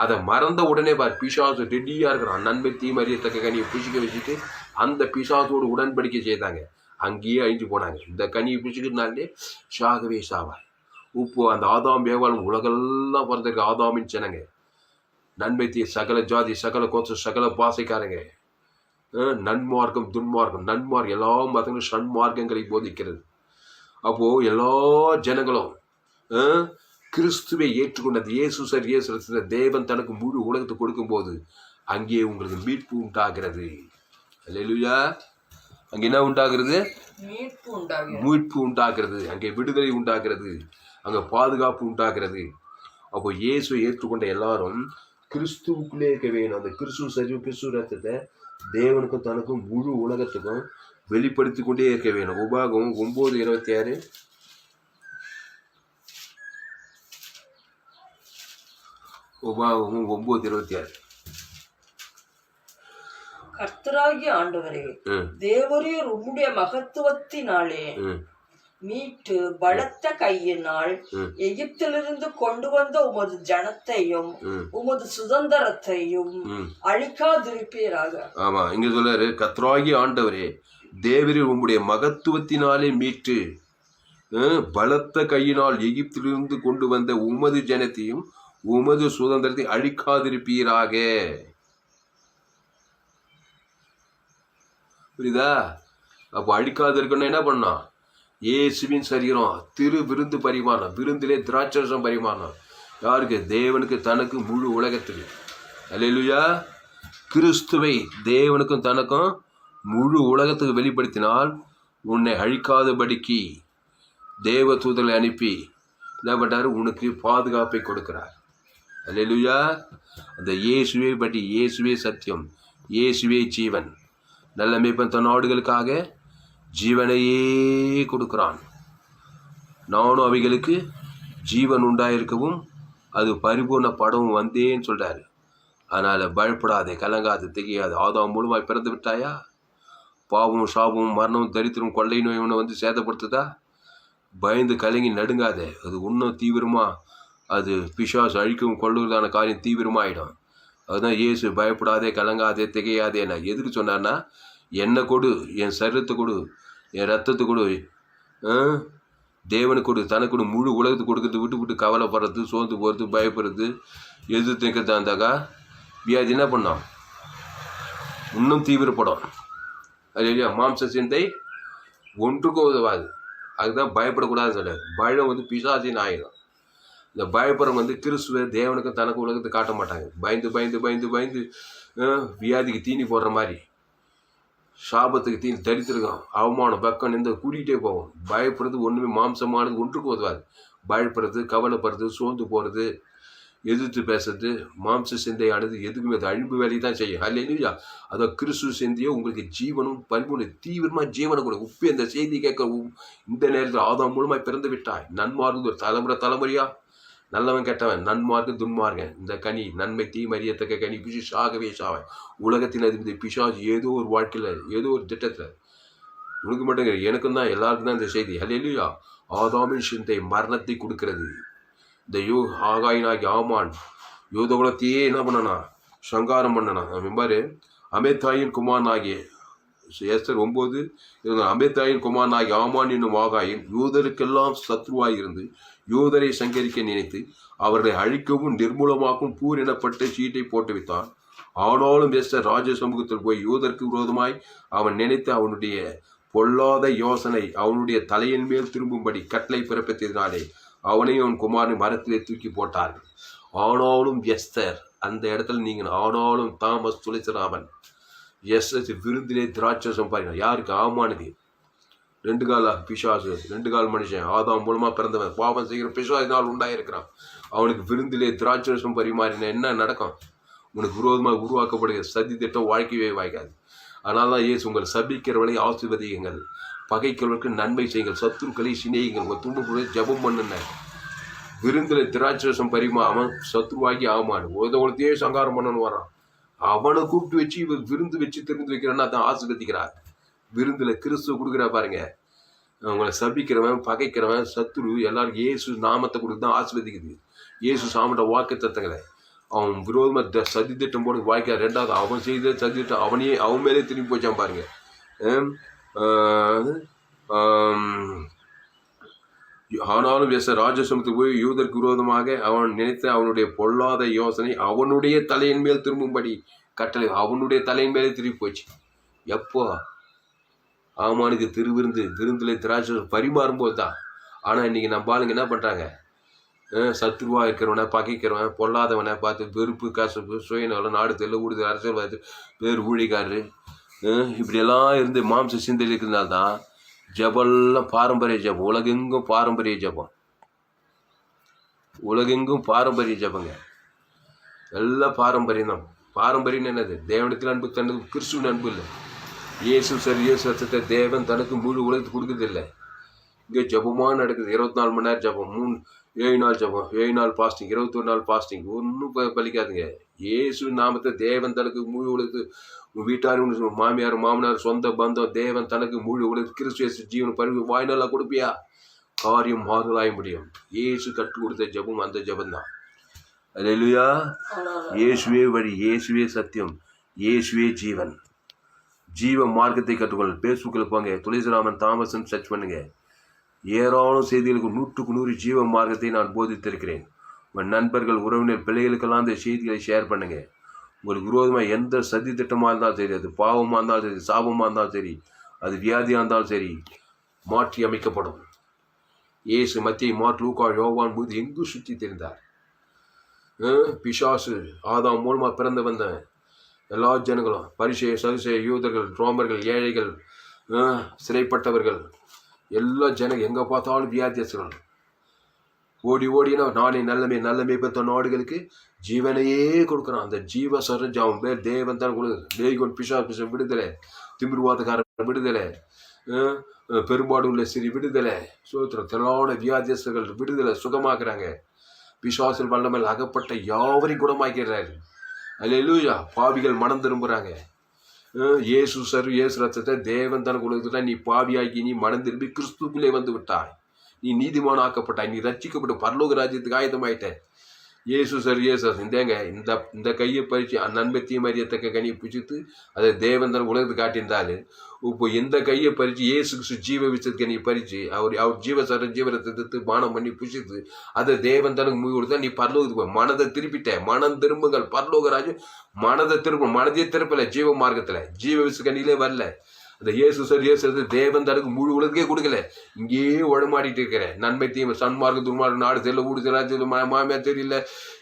அதை மறந்த உடனே பிசாசு ரெடியா இருக்கிறான். நன்மை தீமறியத்தக்க கனியை புஷிக்க வச்சுட்டு அந்த பிசாசோடு உடன்படிக்கை செய்தாங்க. அங்கேயே அழிஞ்சு போனாங்க. இந்த கனியை புஷிக்கிறதுனாலே சாகவே சாவார். உப்பு அந்த ஆதாம் ஏவாலும் உலகெல்லாம் பிறந்திருக்க ஆதாமின் ஜனங்க. நன்மை தீ சகல ஜாதி சகல கோத்திரம் சகல பாசைக்காரங்க. நன்மார்க்கம் துன்மார்க்கம் நன்மார்க்கம் எல்லா மதங்களும் சன்மார்க்கங்களை போதிக்கிறது. அப்போ எல்லா ஜனங்களும் கிறிஸ்துவை ஏற்றுக்கொண்டது. இயேசு தேவன் தனக்கு முழு உலகத்தை கொடுக்கும் போது அங்கே உங்களுக்கு மீட்பு உண்டாகிறது. அல்லேலூயா. அங்க என்ன உண்டாகிறது? மீட்பு உண்டாகிறது. அங்கே விடுதலை உண்டாகிறது. அங்க பாதுகாப்பு உண்டாகிறது. அப்போ இயேசுவை ஏற்றுக்கொண்ட எல்லாரும் கிறிஸ்துவுக்குள்ளே இருக்க வேணும். அந்த கிறிஸ்து ரத்தத்தை தேவனுக்கும் தனக்கும் முழு உலகத்துக்கும் வெளிப்படுத்தி கொண்டே இருக்க வேணும். உபாகமம் 9:26. உபாகமம் 9:26.
கர்த்தராகிய ஆண்டவரே, தேவரீர் உம்முடைய மகத்துவத்தினாலே மீட்டு பலத்த கையினால் எகிப்திலிருந்து கொண்டு வந்த உமது ஜனத்தையும் உமது சுதந்திரத்தையும் அழிக்காதிருப்பீராக.
ஆமா, இங்க சொல்றாரு, கர்த்தராகிய ஆண்டவரே, தேவரீர் உம்முடைய மகத்துவத்தினாலே மீட்டு பலத்த கையினால் எகிப்திலிருந்து கொண்டு வந்த உமது ஜனத்தையும் உமது சுதந்திரத்தை அழிக்காதிருப்பீராக. புரியுதா? அப்போ அழிக்காது இருக்கணும். என்ன பண்ணா? இயேசுவின் சரீரம் திரு விருந்து பரிமாணம். விருந்திலே திராட்சரசம் பரிமாணம். யாருக்கு? தேவனுக்கு தனக்கு முழு உலகத்துக்கு. அல்லேலூயா. கிறிஸ்துவை தேவனுக்கும் தனக்கும் முழு உலகத்துக்கு வெளிப்படுத்தினால் உன்னை அழிக்காதபடிக்கு தேவ தூதர்களை அனுப்பி என்ன பண்ணாரு? உனக்கு பாதுகாப்பை கொடுக்கிறார். அல்லேலூயா. அந்த இயேசுவே பற்றி, இயேசுவே சத்தியம், இயேசுவே ஜீவன். நல்ல மேய்ப்பன் தன் ஆடுகளுக்காக ஜீவனையே கொடுக்கிறான். நானும் அவைகளுக்கு ஜீவன் உண்டாயிருக்கவும் அது பரிபூர்ணப்படவும் வந்தேன்னு சொல்றாரு. அதனால பயப்படாதே, கலங்காது, திகையாது. ஆதாம் மூலமாய் பிறந்து விட்டாயா? பாவமும் சாபமும் மரணமும் தரித்திரம் கொள்ளை நோய் ஒன்று வந்து சேதப்படுத்துதா? பயந்து கலங்கி நடுங்காதே. அது இன்னும் தீவிரமா அது பிசாசு அழிக்கவும் கொள்ளுவதான காரியம் தீவிரமாயிடும். அதுதான் இயேசு பயப்படாதே, கலங்காதே, திகையாதே. நான் எதுக்கு சொன்னார்னா, என்னை கொடு, என் சரீரத்தை கொடு, என் ரத்தத்தை கொடு, தேவனுக்கு கொடு, தனக்கு கொடு, முழு உலகத்துக்கு கொடுக்கறது விட்டு கவலைப்படுறது, சோர்ந்து போகிறது, பயப்படுறது, எதிர்த்து நிற்கிறதா இருந்தாக்கா வியாதி என்ன பண்ணோம்? இன்னும் தீவிரப்படும். அது இல்லையா? மாம்ச சிந்தை ஒன்றுக்கும் உதவாது. அதுதான் பயப்படக்கூடாதுன்னு சொல்ல. பயம் வந்து பிசாசின் ஆயிடும். இந்த பயப்படுறவங்க கிறிஸ்துவ தேவனுக்கு தனக்கு உலகத்தை காட்ட மாட்டாங்க. பயந்து பயந்து பயந்து பயந்து வியாதிக்கு தீனி போடுற மாதிரி, சாபத்துக்கு தீனி, தரித்திருக்கோம், அவமானம், பக்கம் இந்த கூட்டிகிட்டே போவோம். பயப்படுறது ஒன்றுமே மாம்சமானது ஒன்றுக்கும் உதவாது. பயப்படுறது, கவலைப்படுறது, சோர்ந்து போகிறது, எதிர்த்து பேசுறது, மாம்ச சிந்தையானது எதுக்குமே அது அழிப்பு வேலையை தான் செய்யும். அல்லேலூயா. அதை கிறிஸ்துவ சிந்தையை உங்களுக்கு ஜீவனும் பரிபூர்ண தீவிரமாக ஜீவனை கூட உப்பு. இந்த செய்தி கேட்க இந்த நேரத்தில் ஆதாம் மூலமாய் பிறந்து விட்டாய். நன்மார்க்கு ஒரு தலைமுறையா நல்லவன் கெட்டவன், நன்மார்க்கு துன்மார்க்கன். இந்த கனி நன்மை தீமறியத்தக்க கனி பிசாகவே சாவன். உலகத்தின் அதிபதி பிசாசு ஏதோ ஒரு வாழ்க்கையில், ஏதோ ஒரு திட்டத்தில், உனக்கு மட்டும் எனக்கும் தான், எல்லாருக்கும் தான் இந்த செய்தி. அல்லேலூயா. ஆதாமின் சிந்தை மரணத்தை கொடுக்கிறது. இந்த ஆகாயினாகி ஆமான் யோதகுலத்தையே என்ன பண்ணனா? சங்காரம் பண்ணனா. பாரு, அமேத்தாயின் குமாரன் ஆகிய எஸ்தர் 9 அமித்தாயின் குமாரனாகி ஆமான் என்னும் ஆகாயின் யூதருக்கெல்லாம் சத்ருவாய் இருந்து யூதரை சங்கரிக்க நினைத்து அவர்களை அழிக்கவும் நிர்மூலமாகவும் பூர் எனப்பட்ட சீட்டை போட்டு வைத்தான். ஆனாலும் எஸ்தர் ராஜ சமூகத்தில் போய் யூதருக்கு விரோதமாய் அவன் நினைத்து அவனுடைய பொல்லாத யோசனை அவனுடைய தலையின் மேல் திரும்பும்படி கட்டளை பிறப்பித்ததினாலே அவனையும் அவன் குமாரனை மரத்திலே தூக்கி போட்டார்கள். ஆனாலும் எஸ்தர், அந்த இடத்துல நீங்கள் ஆனாலும் தாமஸ் துளைசராமன் எஸ்எஸ் விருந்திலே திராட்சரசம் பாருங்க. யாருக்கு? ஆமானுக்கு. 2 கால பிசாசு, 2 கால் மனுஷன், ஆதாம் மூலமா பிறந்தவன், பாவம் செய்கிற பிசாசினால் உண்டாயிருக்கிறான். அவனுக்கு விருந்திலே திராட்சரசம் பரிமாறின என்ன நடக்கும்? உனக்கு விரோதமாக உருவாக்கப்படுகிற சதி திட்டம் வாழ்க்கையே வாய்க்காது. அதனால தான் இயேசு உங்கள் சபிக்கிறவளை ஆசீர்வதியுங்கள், பகைக்கிறவர்களுக்கு நன்மை செய்யுங்கள், சத்துருக்களை சிநேகிங்கள், உங்கள் துன்புகளை ஜெபம் பண்ணுன. விருந்தில் திராட்சரசம் அவன் சத்ருவாகி ஆமான் ஒருத்தையே சங்காரம் பண்ணணும் வரான். அவனை கூப்பிட்டு வச்சு இவர் விருந்து வச்சு திறந்து வைக்கிறேன்னா தான் ஆசீர்வதிக்கிறார். விருந்துல கிறிஸ்துவ கொடுக்குறா பாருங்க. அவங்களை சபிக்கிறவன், பகைக்கிறவன், சத்துரு எல்லாருக்கும் இயேசு நாமத்தை கொடுத்து தான் ஆசீர்வதிக்குது. இயேசு சாமிட்ட வாக்கு தத்தங்களை அவன் விரோதமாக சதி திட்டம் போட்டு வாய்க்காது. 2வது அவன் செய்த சதி திட்டம் அவன் மேலே திரும்பி போச்சான் பாருங்க. ஆனாலும் ராஜசமத்துக்கு போய் யூதருக்கு விரோதமாக அவன் நினைத்த அவனுடைய பொல்லாத யோசனை அவனுடைய தலையின் மேல் திரும்பும்படி கட்டளை அவனுடைய தலையின் மேலே திரும்பி போச்சு. எப்போ? ஆமானுக்கு விருந்திலே திராட்சை பரிமாறும் போது தான். ஆனால் இன்னைக்கு நம்ம ஆளுங்க என்ன பண்ணுறாங்க? சத்ருவா இருக்கிறவனை, பகைக்கிறவன், பொல்லாதவனை பார்த்து வெறுப்பு, கசப்பு, சுயநலம், நாடு தெரியல, ஊடுது, அரசியல்வாதி, பேர் ஊழிக்காரரு, இப்படியெல்லாம் இருந்து மாம்ச சிந்தையில் இருக்கிறதுனால்தான் ஜபம்லாம் பாரம்பரிய ஜபம். உலகெங்கும் பாரம்பரிய ஜபம், உலகெங்கும் பாரம்பரிய ஜபங்க. எல்லாம் பாரம்பரியம் தான். பாரம்பரியம் என்னது? தேவனத்தில் அன்பு, தனது கிறிஸ்துவின் அன்பு இல்லை. இயேசு ரத்தத்தை தேவன் தனக்கு முழு உலகத்துக்கு கொடுக்குறதில்லை. இங்கே ஜபமாக நடக்குது. 24 மணி நேரம் ஜபம், 7 நாள் ஜபம், 7 நாள் பாஸ்டிங், 21 நாள் பாஸ்டிங், ஒன்றும் பலிக்காதுங்க. இயேசு நாமத்தை தேவன் தனக்கு முழு உலகத்து வீட்டார், மாமியார், மாமனார், சொந்த பந்தம், தேவன் தனக்கு முழு உலகத்து கிறிஸ்து ஜீவன் பரிவு வாய்நாளாக கொடுப்பியா? காரியம் மாறுதலாய முடியும். இயேசு கற்றுக் கொடுத்த ஜபம் அந்த ஜபம் தான். அல்லேலூயா. இயேசுவே வழி, இயேசுவே சத்தியம், இயேசுவே ஜீவன். ஜீவ மார்க்கத்தை கற்றுக்கொள்ள பேஸ்புக்கில் போங்க, துளசிராமன் தாமஸ்ன்னு சர்ச் பண்ணுங்க. ஏராளம் செய்திகளுக்கு 100க்கு 100 ஜீவ மார்க்கத்தை நான் போதித்திருக்கிறேன். உங்கள் நண்பர்கள், உறவினர், பிள்ளைகளுக்கெல்லாம் அந்த செய்திகளை ஷேர் பண்ணுங்க. உங்களுக்கு விரோதமாக எந்த சதி திட்டமாக இருந்தாலும் சரி, அது பாவமாக இருந்தாலும் சரி, சாபமாக இருந்தாலும் சரி, அது வியாதியாக இருந்தாலும் சரி, மாற்றி அமைக்கப்படும். இயேசு மத்திய, மார்க், லூக்கா, யோவான் போது எங்கும் சுற்றி தெரிந்தார். பிசாசு ஆதாம் மூலமாக பிறந்து வந்தவன். எல்லா ஜனங்களும், பரிசேய, சதுசேய, யூதர்கள், ரோமர்கள், ஏழைகள், சிறைப்பட்டவர்கள், எல்லா ஜனங்கள் எங்கே பார்த்தாலும் வியாதியஸ்தர்கள். ஓடினா நானே நல்லமே பெற்ற நாடுகளுக்கு ஜீவனையே கொடுக்குறான். அந்த ஜீவ சரஞ்சு அவன் பேர் தேவன் தான் கொடுக்குது. தேய்கொன் பிசா விடுதலை, திமிர்வாதக்காரன் விடுதலை, பெரும்பாடு உள்ள சிறி விடுதலை, சோத்திரம் திரளான வியாதியஸ்தர்கள் விடுதலை, சுகமாக்குறாங்க. பிசாசில் வல்லமையில் அகப்பட்ட யாவரையும் குணமாக்கிறாரு. அல்லேலூயா. பாவிகள் மனம் திரும்புகிறாங்க. இயேசு ரத்தத்தை தேவன் தனக்கு கொடுத்துட்டா. நீ பாவியாகி நீ மனம் திரும்பி கிறிஸ்துக்குள்ளே வந்து விட்டாய். நீ நீதிமான் ஆக்கப்பட்டாய். நீ ரட்சிக்கப்பட்டு பரலோக ராஜ்யத்துக்கு ஆயத்தமாயிட்ட. இயேசு இந்தேங்க இந்த கையை பறித்து நன்மை தீமை அறியத்தக்க கனியை புசித்து அதை தேவன் தன் உலகத்துக்கு காட்டியிருந்தாலும் இப்போ இந்த கையை பறித்து இயேசு ஜீவ விஷயத்து கனியை பறித்து அவர் ஜீவரத்தை பானம் பண்ணி புசித்து அதை தேவன் தனக்கு முடிவு கொடுத்தா நீ பரலோகத்துக்கு போய் மனதை திருப்பிட்ட. மனம் திரும்புங்கள், பரலோக ராஜ்யம். மனதை திரும்ப, மனதையே திருப்பல. ஜீவ மார்க்கத்தில் ஜீவ விஷ கனியிலே வரல. அந்த இயேசு தேவன் தனக்கு முழு உலகத்துக்கே கொடுக்கல. இங்கேயே உடமாடிட்டு இருக்கிறேன். நன்மை தீமை, சன்மார்க்க துன்மார்க்க, நாடு தெரியல, ஊடு தெரியல, மாமியார் தெரியல,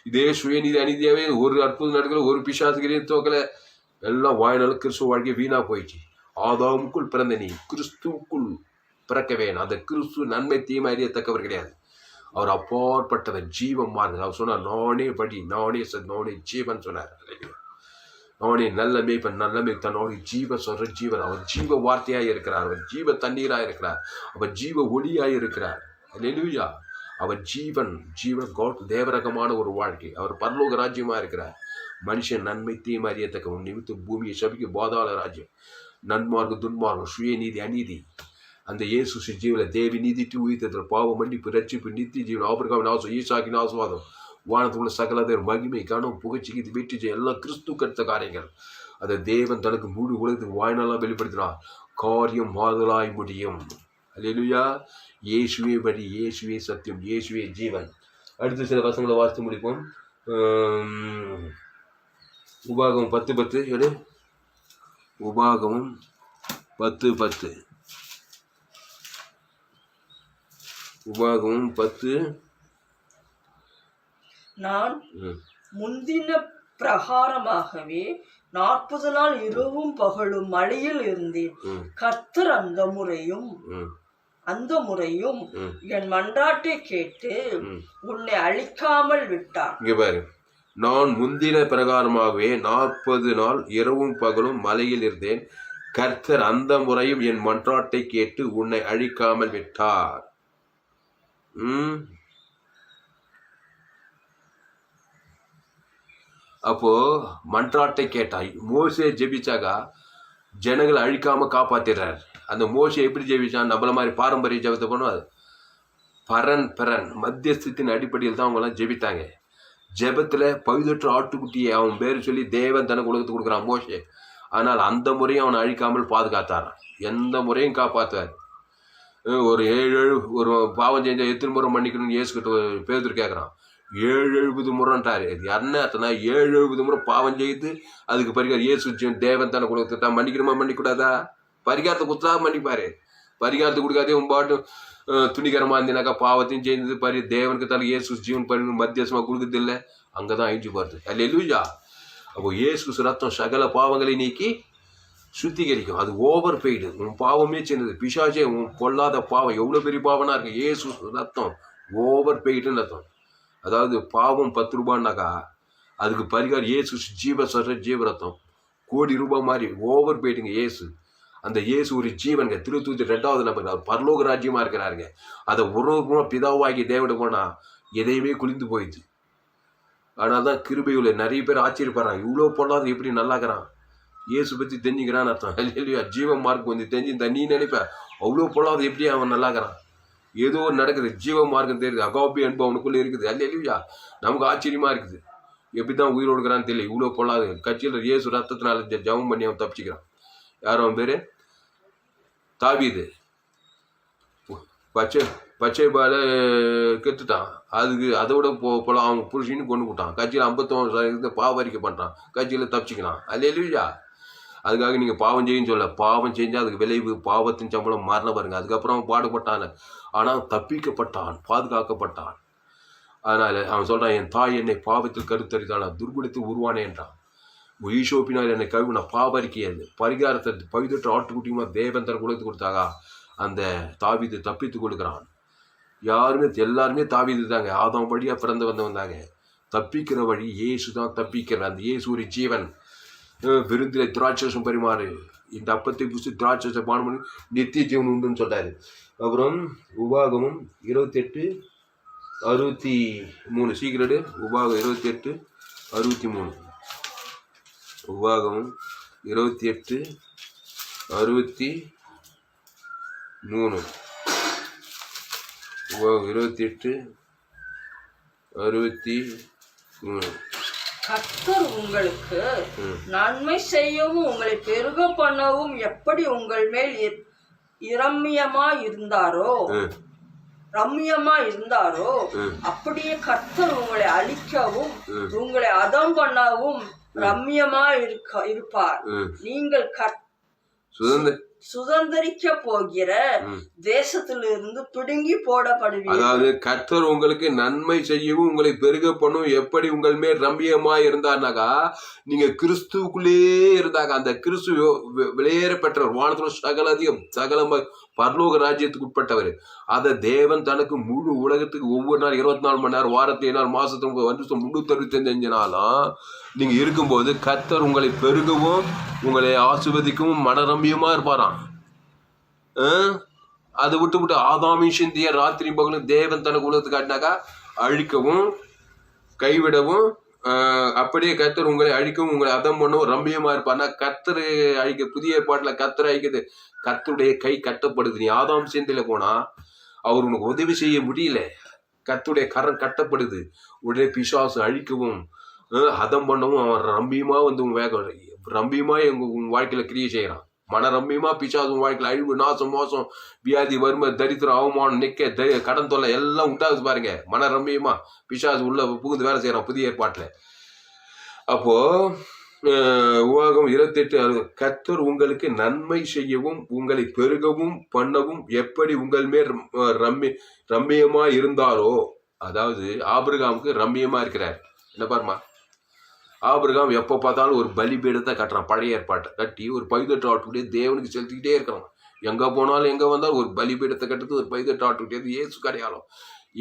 இதே சுயநீதி அநீதியாவே ஒரு அற்புதம் நடக்கல, ஒரு பிசாசுகளையும் தோக்கல. எல்லாம் வாய்நாள் கிறிஸ்துவ வாழ்க்கை வீணா போயிடுச்சு. ஆதாமுக்குள் பிறந்த நீ கிறிஸ்துவுக்குள் பிறக்க வேணும். அந்த கிறிஸ்து நன்மை தீமை அறியத்தக்கவர் கிடையாது. அவர் அப்பாற்பட்டவர், ஜீவம் மாறுது. அவர் சொன்னார், நானே படி, நானே ஜீவன் சொன்னார். அவனே நல்ல மேய்ப்பன், நல்ல தன்னோட ஜீவன். அவர் ஜீவ வார்த்தையாக இருக்கிறார். அவர் ஜீவ தண்ணீராக இருக்கிறார். அவர் ஜீவ ஒளியாக இருக்கிறார். அல்லேலூயா. அவர் ஜீவன் காட், தேவரகமான ஒரு வாழ்க்கை. அவர் பரலோக ராஜ்யமாக இருக்கிறார். மனுஷன் நன்மை தீமை அறியத்தக்க நிமித்த பூமியை சபிக்க பாதாள ராஜ்யம். நன்மார்க்கு துன்மார்க்கம், சுயநீதி அநீதி. அந்த இயேசு ஜீவன தேவி நீதிட்டு உயிர்த்தத்தில் பாவ மன்னிப்பு, ரட்சிப்பு, நித்திய ஜீவன், ஆபிரகாமின் ஆசம், ஈசாக்கின் ஆசுவாதம், வானத்துள்ள சகல தேவர் மகிமை, கனம், புகழ்ச்சிக்கு வெற்றி செய்ய எல்லாம் கிறிஸ்து கருத்த காரியங்கள். அதை தேவன் தனக்கு முழு உலகத்துக்கு வாய்நாளாக வெளிப்படுத்தினார். காரியம் மாறுதலாய் முடியும். அல்லேலூயா. இயேசுவே வழி, இயேசுவே சத்தியம், இயேசுவே ஜீவன். அடுத்து சில வசனங்களை வாசித்து முடிப்போம். உபாகமம் 10:10 எடு. உபாகமம் 10:10. உபாகமம் 10.
நான் முந்தின பிரகாரமாகவே 40 நாள் இரவும் பகலும் மழையில் இருந்தேன். கர்த்தர் அந்த முறையும் என் மன்றாட்டை கேட்டு உன்னை அழிக்காமல் விட்டார்.
இங்க பாரு, நான் முந்தின பிரகாரமாகவே 40 நாள் இரவும் பகலும் மலையில் இருந்தேன். கர்த்தர் அந்த முறையும் என் மன்றாட்டை கேட்டு உன்னை அழிக்காமல் விட்டார். அப்போ மன்றாட்டை கேட்டாய். மோசே ஜெபிச்சாக்கா ஜனங்களை அழிக்காம காப்பாத்திடுறார். அந்த மோசே எப்படி ஜெபிச்சான்? நம்மள மாதிரி பாரம்பரிய ஜெபத்தை பண்ணுவாது. பரன் மத்தியஸ்தத்தின் அடிப்படையில் தான் அவங்கெல்லாம் ஜெபித்தாங்க. ஜெபத்தில் பழுதற்ற ஆட்டுக்குட்டியை அவன் பேர் சொல்லி தேவன் தனக்கு உலகத்துக்கு கொடுக்குறான் மோசே. ஆனால் அந்த முறையும் அவனை அழிக்காமல் பாதுகாத்தாரான். எந்த முறையும் காப்பாற்றுவார். ஒரு 7 ஒரு பாவம் செஞ்சால் எத்தனை முறை மன்னிக்கணும்னு இயேசுகிட்ட பேதுரு கேட்குறான். 7 முறைன்ட்டாரு. இது என்ன அர்த்தம்னா 7 முறை பாவம் செய்து அதுக்கு பரிகாரம் இயேசு தேவன் தானே கொடுத்துட்டா மன்னிக்கணுமா மன்னிக்கூடாதா? பரிகாரத்தை கொடுத்தா மன்னிப்பாரு. பரிகாரத்தை கொடுக்காதே உன் பாட்டு துணிகரமாக இருந்தினாக்கா பாவத்தையும் செய்தது தேவனுக்கு தானே இயேசு ஜீவன் பரி மத்தியசமாக கொடுக்குறது இல்லை. அங்கே தான் அழிஞ்சு போகிறது. அல்லேலூயா. அப்போ இயேசு ரத்தம் சகல பாவங்களை நீக்கி சுத்திகரிக்கும். அது ஓவர் பெய்டு. உன் பாவமே சின்னது. பிசாசே உன் பொல்லாத பாவம் எவ்வளோ பெரிய பாவனா இருக்கு. இயேசு ரத்தம் ஓவர் பெய்டுன்னு அர்த்தம். அதாவது பாவம் 10 ரூபான்னாக்கா அதுக்கு பரிகாரம் இயேசு ஜீவ ரத்தம் ₹1,00,00,000 மாதிரி ஓவர் பெய்டுங்க இயேசு. அந்த இயேசு ஒரு ஜீவனுங்க. திருத்தூத்தி 2வது நம்பர் அவர் பரலோக ராஜ்யமாக இருக்கிறாருங்க. அதை ஒரு பிதாவாகி தேவனை போனால் எதையுமே குளிந்து போயிடுச்சு. ஆனால் தான் கிருபையுள்ள நிறைய பேர் ஆச்சரியப்படுறான். இவ்வளோ பொல்லாத எப்படி நல்லாக்கிறான், இயேசு பற்றி தெரிஞ்சுக்கிறான்னு அர்த்தம். இல்லையா? ஜீவ மார்க் வந்து தெரிஞ்சு நீ நினைப்ப அவ்வளோ பொல்லாத எப்படி அவன் நல்லாக்கிறான். ஏதோ நடக்குது. ஜீவ மார்க்கம் தெரியுது. அகாபி அன்பு அவனுக்குள்ளே இருக்குது. இல்லையா? நமக்கு ஆச்சரியமாக இருக்குது. எப்படி தான் உயிரோடு இருக்கிறான்னு தெரியல. இவ்வளோ பொல்லாது கட்சியில் இயேசு ரத்தத்தினால ஜபம் பண்ணி அவன் தப்பிச்சுக்கிறான். யாரும் அவன் பேர் தாவீது. பச்சை பால கெட்டுட்டான். அதுக்கு அதை விட போல அவங்க புருஷன்னு கொண்டு விட்டான். கட்சியில் 51 பாவரிக்கை பண்ணுறான். கட்சியில் தப்பிச்சுக்கிறான். இல்லையா? அதுக்காக நீங்கள் பாவம் செய்யுன்னு சொல்ல. பாவம் செஞ்சால் அதுக்கு விளைவு பாவத்தின் சம்பளம் மரணம் பாருங்க. அதுக்கப்புறம் அவன் பாடுபட்டான். ஆனால் தப்பிக்கப்பட்டான், பாதுகாக்கப்பட்டான். அதனால் அவன் சொல்கிறான், என் தாய் என்னை பாவத்தில் கருத்தரித்தான துர்குணத்தை உருவானேன்றான். ஈசோப்பினால் என்னை கழுவினா பாவரிக்கையாது பரிகாரத்தை பவிதற்ற ஆட்டுக்குட்டியுமா தேவன் தன் குலத்து கொடுத்தாங்க. அந்த தாவீது தப்பித்து கொடுக்குறான். யாருமே எல்லாருமே தாவீது தாங்க. ஆதாம் வழியாக பிறந்து வந்தாங்க. தப்பிக்கிற வழி இயேசு தான் தப்பிக்கிறார். அந்த இயேசு ஒரு ஜீவன். விருந்தில் திராட்சசம் பரிமாறு, இந்த அப்பத்தை புசி திராட்சச பானம் பண்ணி நித்திய ஜீவன் உண்டுன்னு சொல்றாரு. அப்புறம் உபாகமம் 28:63 சீக்கிரடு. உபாகம் 28:63. உபாகமம் 28:63. உபாகம் 28:63.
கர்த்தர் உங்களுக்கு நன்மை செய்யவும் உங்களை பெருக பண்ணவும் எப்படி உங்கள் மேல் ரம்மியமா இருந்தாரோ அப்படியே கர்த்தர் உங்களை அழிக்கவும் உங்களை அதம் பண்ணவும் ரம்மியமா இருப்பார். நீங்கள் சுதந்திரிக்க போகிற தேசத்திலிருந்து பிடுங்கி போடப்படுவீர்கள்.
அதாவது கர்த்தர் உங்களுக்கு நன்மை செய்யவும் உங்களை பெருக பண்ணும் எப்படி உங்கள் மேல் ரம்மியமா இருந்தார்னாக்கா நீங்க கிறிஸ்துக்குள்ளே இருந்தாங்க. அந்த கிறிஸ்து வெளியேற பெற்றவர், வானத்துல சகல அதிகம் சகல பரலோக ராஜ்யத்துக்கு உட்பட்டவர். அதை தேவன் தனக்கு முழு உலகத்துக்கு ஒவ்வொரு நாள் 24 மணி நேரம் வாரத்தை 7 நாள் மாசத்துக்கு வருஷம் 365 நாளும் நீங்க இருக்கும்போது கர்த்தர் உங்களை பெருகவும் உங்களை ஆசீர்வதிக்கவும் மனரம்பியமா இருப்பாராம். அதை விட்டு ஆதாமின் சிந்திய ராத்திரி பகலும் தேவன் தனக்கு உலகத்துக்கு காட்டினாக்கா அழிக்கவும் கைவிடவும் அப்படியே கர்த்தர் உங்களை அழிக்கவும் உங்களை அதம் பண்ணவும் ரம்பியமா இருப்பார்னா கர்த்தர் அழிக்க புதிய ஏற்பாட்டில் கர்த்தர் அழிக்குது. கர்த்தருடைய கை கட்டப்படுது. நீ ஆதாம் சிந்தையில போனா அவர் உனக்கு உதவி செய்ய முடியல. கர்த்தருடைய கரம் கட்டப்படுது. உடனே பிசாசு அழிக்கவும் அதம் பண்ணவும் அவன் ரம்பியமா வந்து ரம்பியமாக உங்கள் வாழ்க்கையில் கிரியை செய்கிறான். மன ரம்பியமாக பிசாசு உங்கள் வாழ்க்கையில் அழிவு, நாசம், மோசம், வியாதி, வறுமை, தரித்திரம், அவமானம், நிற்க, கடன் தொல்லை எல்லாம் உண்டாகுது பாருங்க. மன ரம்பியமாக பிசாசு உள்ள புகுந்து வேலை செய்கிறான் புதிய ஏற்பாட்டில். அப்போது உலகம் 28 கர்த்தர் உங்களுக்கு நன்மை செய்யவும் உங்களை பெருகவும் பண்ணவும் எப்படி உங்கள் மேல் ரம்மியமா இருந்தாரோ, அதாவது ஆபிரகாமுக்கு ரம்மியமா இருக்கிறார். என்ன பாருமா, ஆபிரகாம் எப்போ பார்த்தாலும் ஒரு பலிபீடத்தை கட்டுறான். பழைய ஏற்பாட்டை கட்டி ஒரு பைதட்டு ஆட்டுக்கிட்டே தேவனுக்கு செலுத்திக்கிட்டே இருக்கிறான். எங்கே போனாலும் எங்கே வந்தாலும் ஒரு பலிபீடத்தை கட்டுறது, ஒரு பைதட்டு ஆட்டுக்கிட்டே. இயேசு கரையாளம்,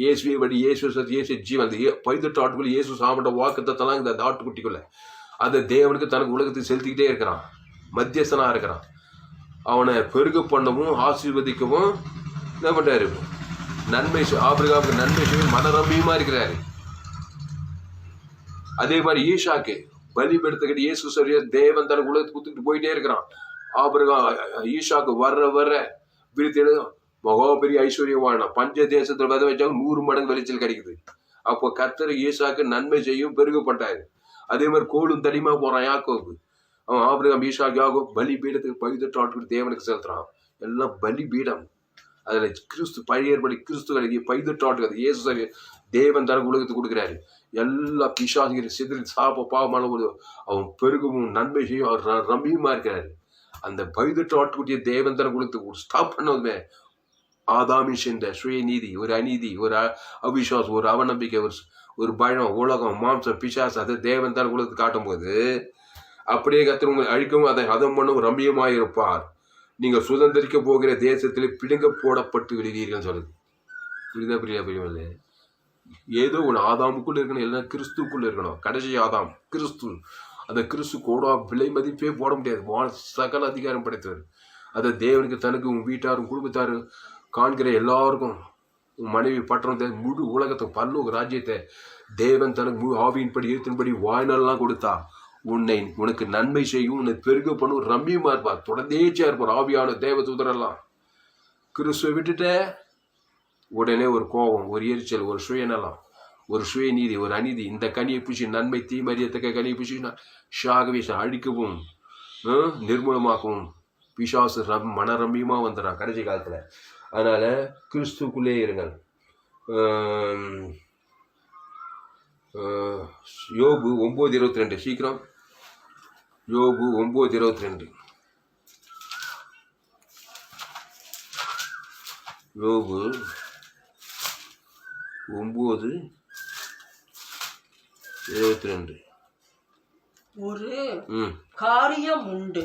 இயேசுவை படி, இயேசு ஜீவன். அந்த பைதட்டு ஆட்டுக்குள்ள இயேசு சாப்பிட்ட வாக்குத்தத்தெல்லாம் இந்த ஆட்டுக்குட்டிக்குள்ள அதை தேவனுக்கு தனக்கு உலகத்துக்கு செலுத்திக்கிட்டே இருக்கிறான். மத்தியஸ்தனாக இருக்கிறான். அவனை பெருக பண்ணவும் ஆசீர்வதிக்கவும் என்ன பண்ணுறாரு, நன்மை. ஆபிரகாமுக்கு நன்மை செய்ய மனரம்பியமாக இருக்கிறாரு. அதே மாதிரி ஈசாக்கு பலிபீடத்துக்கிட்ட இயேசு சரியா தேவன் தனக்கு உலகத்துக்கு கொடுத்துட்டு போயிட்டே இருக்கிறான். ஆபிரகாம் ஈசாக்கு வர்ற விருத்தி மகா பெரிய ஐஸ்வர்யமான பஞ்ச தேசத்துல விதை வச்சாங்க 100 மடங்கு விளைச்சல் கிடைக்குது. அப்போ கர்த்தர் ஈசாக்கு நன்மை செய்யும் பெருகப்பட்டாரு. அதே மாதிரி கோலும் தடிமா போறான் யாக்கோபு. அவன் ஆபிரகாம் ஈசாக்கு யாக்கோபு பலிபீடத்துக்கு பைதட்டு ஆட்டுக்கு தேவனுக்கு செலுத்துறான். எல்லாம் பலிபீடம். அதில் கிறிஸ்து பழைய ஏற்படி கிறிஸ்து கிடைக்கி பைதட்டு ஆட்டுக்கு இயேசு தேவன் தனக்கு உலகத்துக்கு கொடுக்குறாரு. எல்லா பிசாசுகிற சிதறி பாவமான ஒரு அவன் பெருகவும் நன்மை செய்யும் அவர் ரம்பியுமா இருக்கிறாரு. அந்த பைதட்டு ஆட்டுக்குட்டிய தேவன் தனக்கு உலகத்துக்கு ஸ்டாப் பண்ணதுமே ஆதாமி சென்ற சுயநீதி, ஒரு அநீதி, ஒரு அவிசுவாசம், ஒரு அவநம்பிக்கை, ஒரு பயம், உலகம், மாம்சம், பிசாசு அதை தேவன் தனக்கு உலகத்துக்கு காட்டும் போது அப்படியே கர்த்தர் உங்களை அழிக்கவும் அதை ஹதம் பண்ணவும் ரம்பியமாக இருப்பார். நீங்கள் சுதந்திரிக்க போகிற தேசத்தில் பிடுங்க போடப்பட்டு விடுவீர்கள் சொல்லுது. புரியுதா? ஏதோ ஒன்று ஆதாமுக்குள்ள இருக்கணும், இல்லைன்னா கிறிஸ்துக்குள்ள இருக்கணும். கடைசி ஆதாம் கிறிஸ்து. அந்த கிறிஸ்து கூட விலை மதிப்பே போட முடியாது. சகல அதிகாரம் படைத்தவர். அதை தேவனுக்கு தனக்கு உன் வீட்டாரும் குடும்பத்தாரும் காண்கிற எல்லாருக்கும் உன் மனைவி பட்டணத்தை முழு உலகத்தை பல்லோக ராஜ்யத்தை தேவன் தனக்கு முழு ஆவியின்படி ஏற்றின்படி வாய்நாள்லாம் கொடுத்தா உனக்கு நன்மை செய்யும், உன்னை பெருக பண்ணும், ரம்மியமா இருப்பார். தொடர்ந்தேச்சியா இருப்பார் ஆவியான தேவ தூதரெல்லாம். கிறிஸ்துவை விட்டுட்ட உடனே ஒரு கோபம், ஒரு எரிச்சல், ஒரு சுயநலம், ஒரு சுயநீதி, ஒரு அநீதி. இந்த கனியை பூச்சி நன்மை தீமறியத்தக்க கனியை பூச்சினா ஷாகவே அழிக்கவும் நிர்மூலமாக்கவும் பிசாசு மனரம்பியமா வந்துடுறான் கடைசி காலத்துல. அதனால கிறிஸ்துக்குள்ளே இருங்கள். யோபு 9:22 சீக்கிரம். யோபு 9:22. யோபு 9:22.
ஒரு காரியம் உண்டு,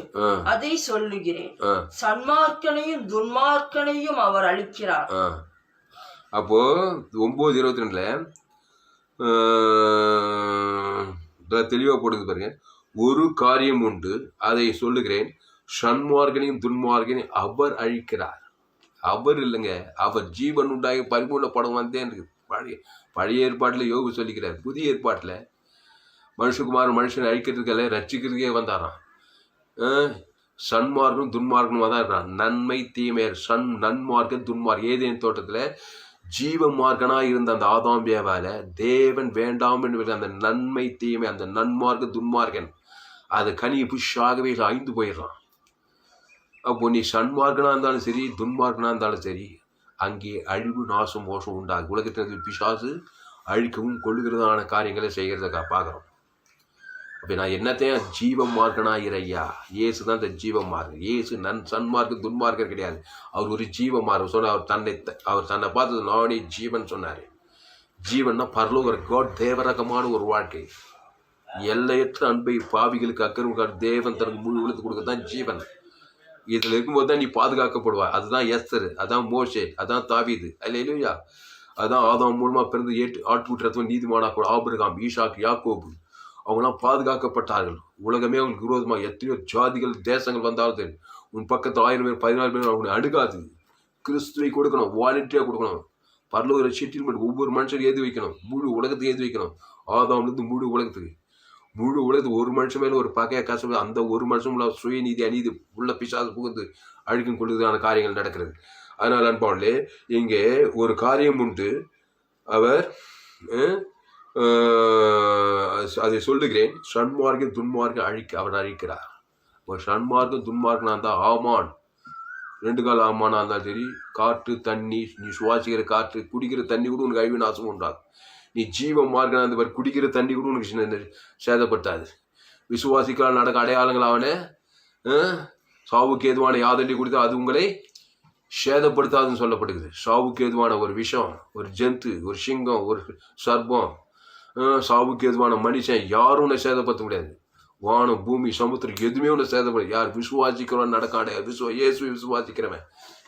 அதை சொல்லுகிறேன், சன்மார்க்கனையும் துன்மார்க்கனையும் அவர் அழிக்கிறார்.
அப்போ 9:22 தெளிவா போடுது பாருங்க. ஒரு காரியம் உண்டு, அதை சொல்லுகிறேன், சன்மார்க்கனையும் துன்மார்க்கனையும் அவர் அழிக்கிறார். அவர் இல்லைங்க, அவர் ஜீவன் உண்டாகி பரிபூர்ண படம் வந்தேன் இருக்கு. பழைய ஏற்பாட்டில் யோபு சொல்லிக்கிறார். புதிய ஏற்பாட்டில் மனுஷகுமாரன் மனுஷனை அழிக்கிறதுக்கல்ல ரட்சிக்கிறதுக்கே வந்தாராம். சன்மார்க்கும் துன்மார்க்கனுமா தான் இருக்கிறான். நன்மை தீமை, நன்மார்க்கன் துன்மார்க்கன். ஏதேன் தோட்டத்தில் ஜீவ மார்க்கனாக இருந்த அந்த ஆதாம் ஏவால தேவன் வேண்டாம் என்று அந்த நன்மை தீமை, அந்த நன்மார்க்க துன்மார்க்கன் அது கனியை புஷாகவே அழிந்து போயிடலாம். அப்போ நீ சன்மார்க்கனாக இருந்தாலும் சரி, துன்மார்க்கனாக இருந்தாலும் சரி, அங்கே அழிவு, நாசம், மோசம் உண்டாகும். உலகத்திற்கு பிசாசு அழிக்கவும் கொள்ளுகிறதான காரியங்களை செய்கிறத பார்க்குறோம். அப்போ நான் என்னத்தையும் ஜீவம் மார்க்கனாயிரையா, இயேசு தான் இந்த ஜீவம் மார்க்கம். இயேசு சன்மார்க்க துன்மார்க்கர் கிடையாது. அவர் ஒரு ஜீவ மார்க்கம் சொன்ன. அவர் தன்னை பார்த்தது நானே ஜீவன் சொன்னார். ஜீவன்னா பரலோக காட், தேவரகமான ஒரு வாழ்க்கை. எல்லையற்ற அன்பை பாவிகளுக்கு அக்கறை தேவன் தனக்கு முழு உலகத்துக்கு கொடுக்கத்தான் ஜீவன். இதில் இருக்கும்போது தான் நீ பாதுகாக்கப்படுவாய். அதுதான் எஸ்தர், அதான் மோசே, அதான் தாவீது. அல்லேலூயா. அதான் ஆதாம் மூலமாக பிறந்து ஆட்டுவிட்டு நீதிமானாக்க ஆபிரகாம், ஈசாக்கு, யாக்கோபு அவங்களாம் பாதுகாக்கப்பட்டார்கள். உலகமே அவங்களுக்கு விரோதமாக எத்தனையோ ஜாதிகள் தேசங்கள் வந்தாலும் உன் பக்கத்து 1000 பேர் 14 பேர் அவங்களை அணுகாது. கிறிஸ்துவை கொடுக்கணும், வாலண்டியாக கொடுக்கணும். பரலோக செட்டில்மெண்ட் ஒவ்வொரு மனுஷனும் ஏற்றி வைக்கணும், முழு உலகத்துக்கு ஏற்றி வைக்கணும். ஆதாம்லேருந்து முழு உலகத்துக்கு ஒரு மனுஷன் மேலே ஒரு பகைய கசப்பு, அந்த ஒரு மனுஷன் உள்ள சுயநீதி அநீதி உள்ள பிசாசு புகுந்து அழிக்கும் கொள்ளுதான காரியங்கள் நடக்கிறது. அதனால் அன்பாளே, இங்கே ஒரு காரியம் உண்டு, அவர் அதை சொல்லுகிறேன், சன்மார்க்கம் துன்மார்க்கம் அவர் அழிக்கிறார். ஒரு சன்மார்க்கம் துன்மார்க்கனா இருந்தால் ஆமான், 2 கால் ஆமானா இருந்தாலும் சரி, காற்று தண்ணி, நீ சுவாசிக்கிற காற்று, குடிக்கிற தண்ணி கூட உனக்கு அழிவு நாசம் உண்டாகும். நீ ஜீவ மார்க்கனா இருந்த பாரு, குடிக்கிற தண்ணி கூட உனக்கு சேதப்படுத்தாது. விசுவாசிக்கலாம் நடக்க அடையாளங்கள் அவனே சாவுக்கு ஏதுவான யாதண்டி கொடுத்தா அது உங்களை சேதப்படுத்தாதுன்னு சொல்லப்படுகிறது. சாவுக்கு ஏதுவான ஒரு விஷம், ஒரு ஜந்து, ஒரு சிங்கம், ஒரு சர்ப்பம், சாவுக்கு ஏதுவான மனுஷன் யாரும் உன்னை சேதப்படுத்த முடியாது. வானம் பூமி சமுத்திரம் எதுவுமே ஒன்று சேதப்படும். யார் விசுவாசிக்கிறவன் நடக்காடைய இயேசுவை விசுவாசிக்கிறவன்,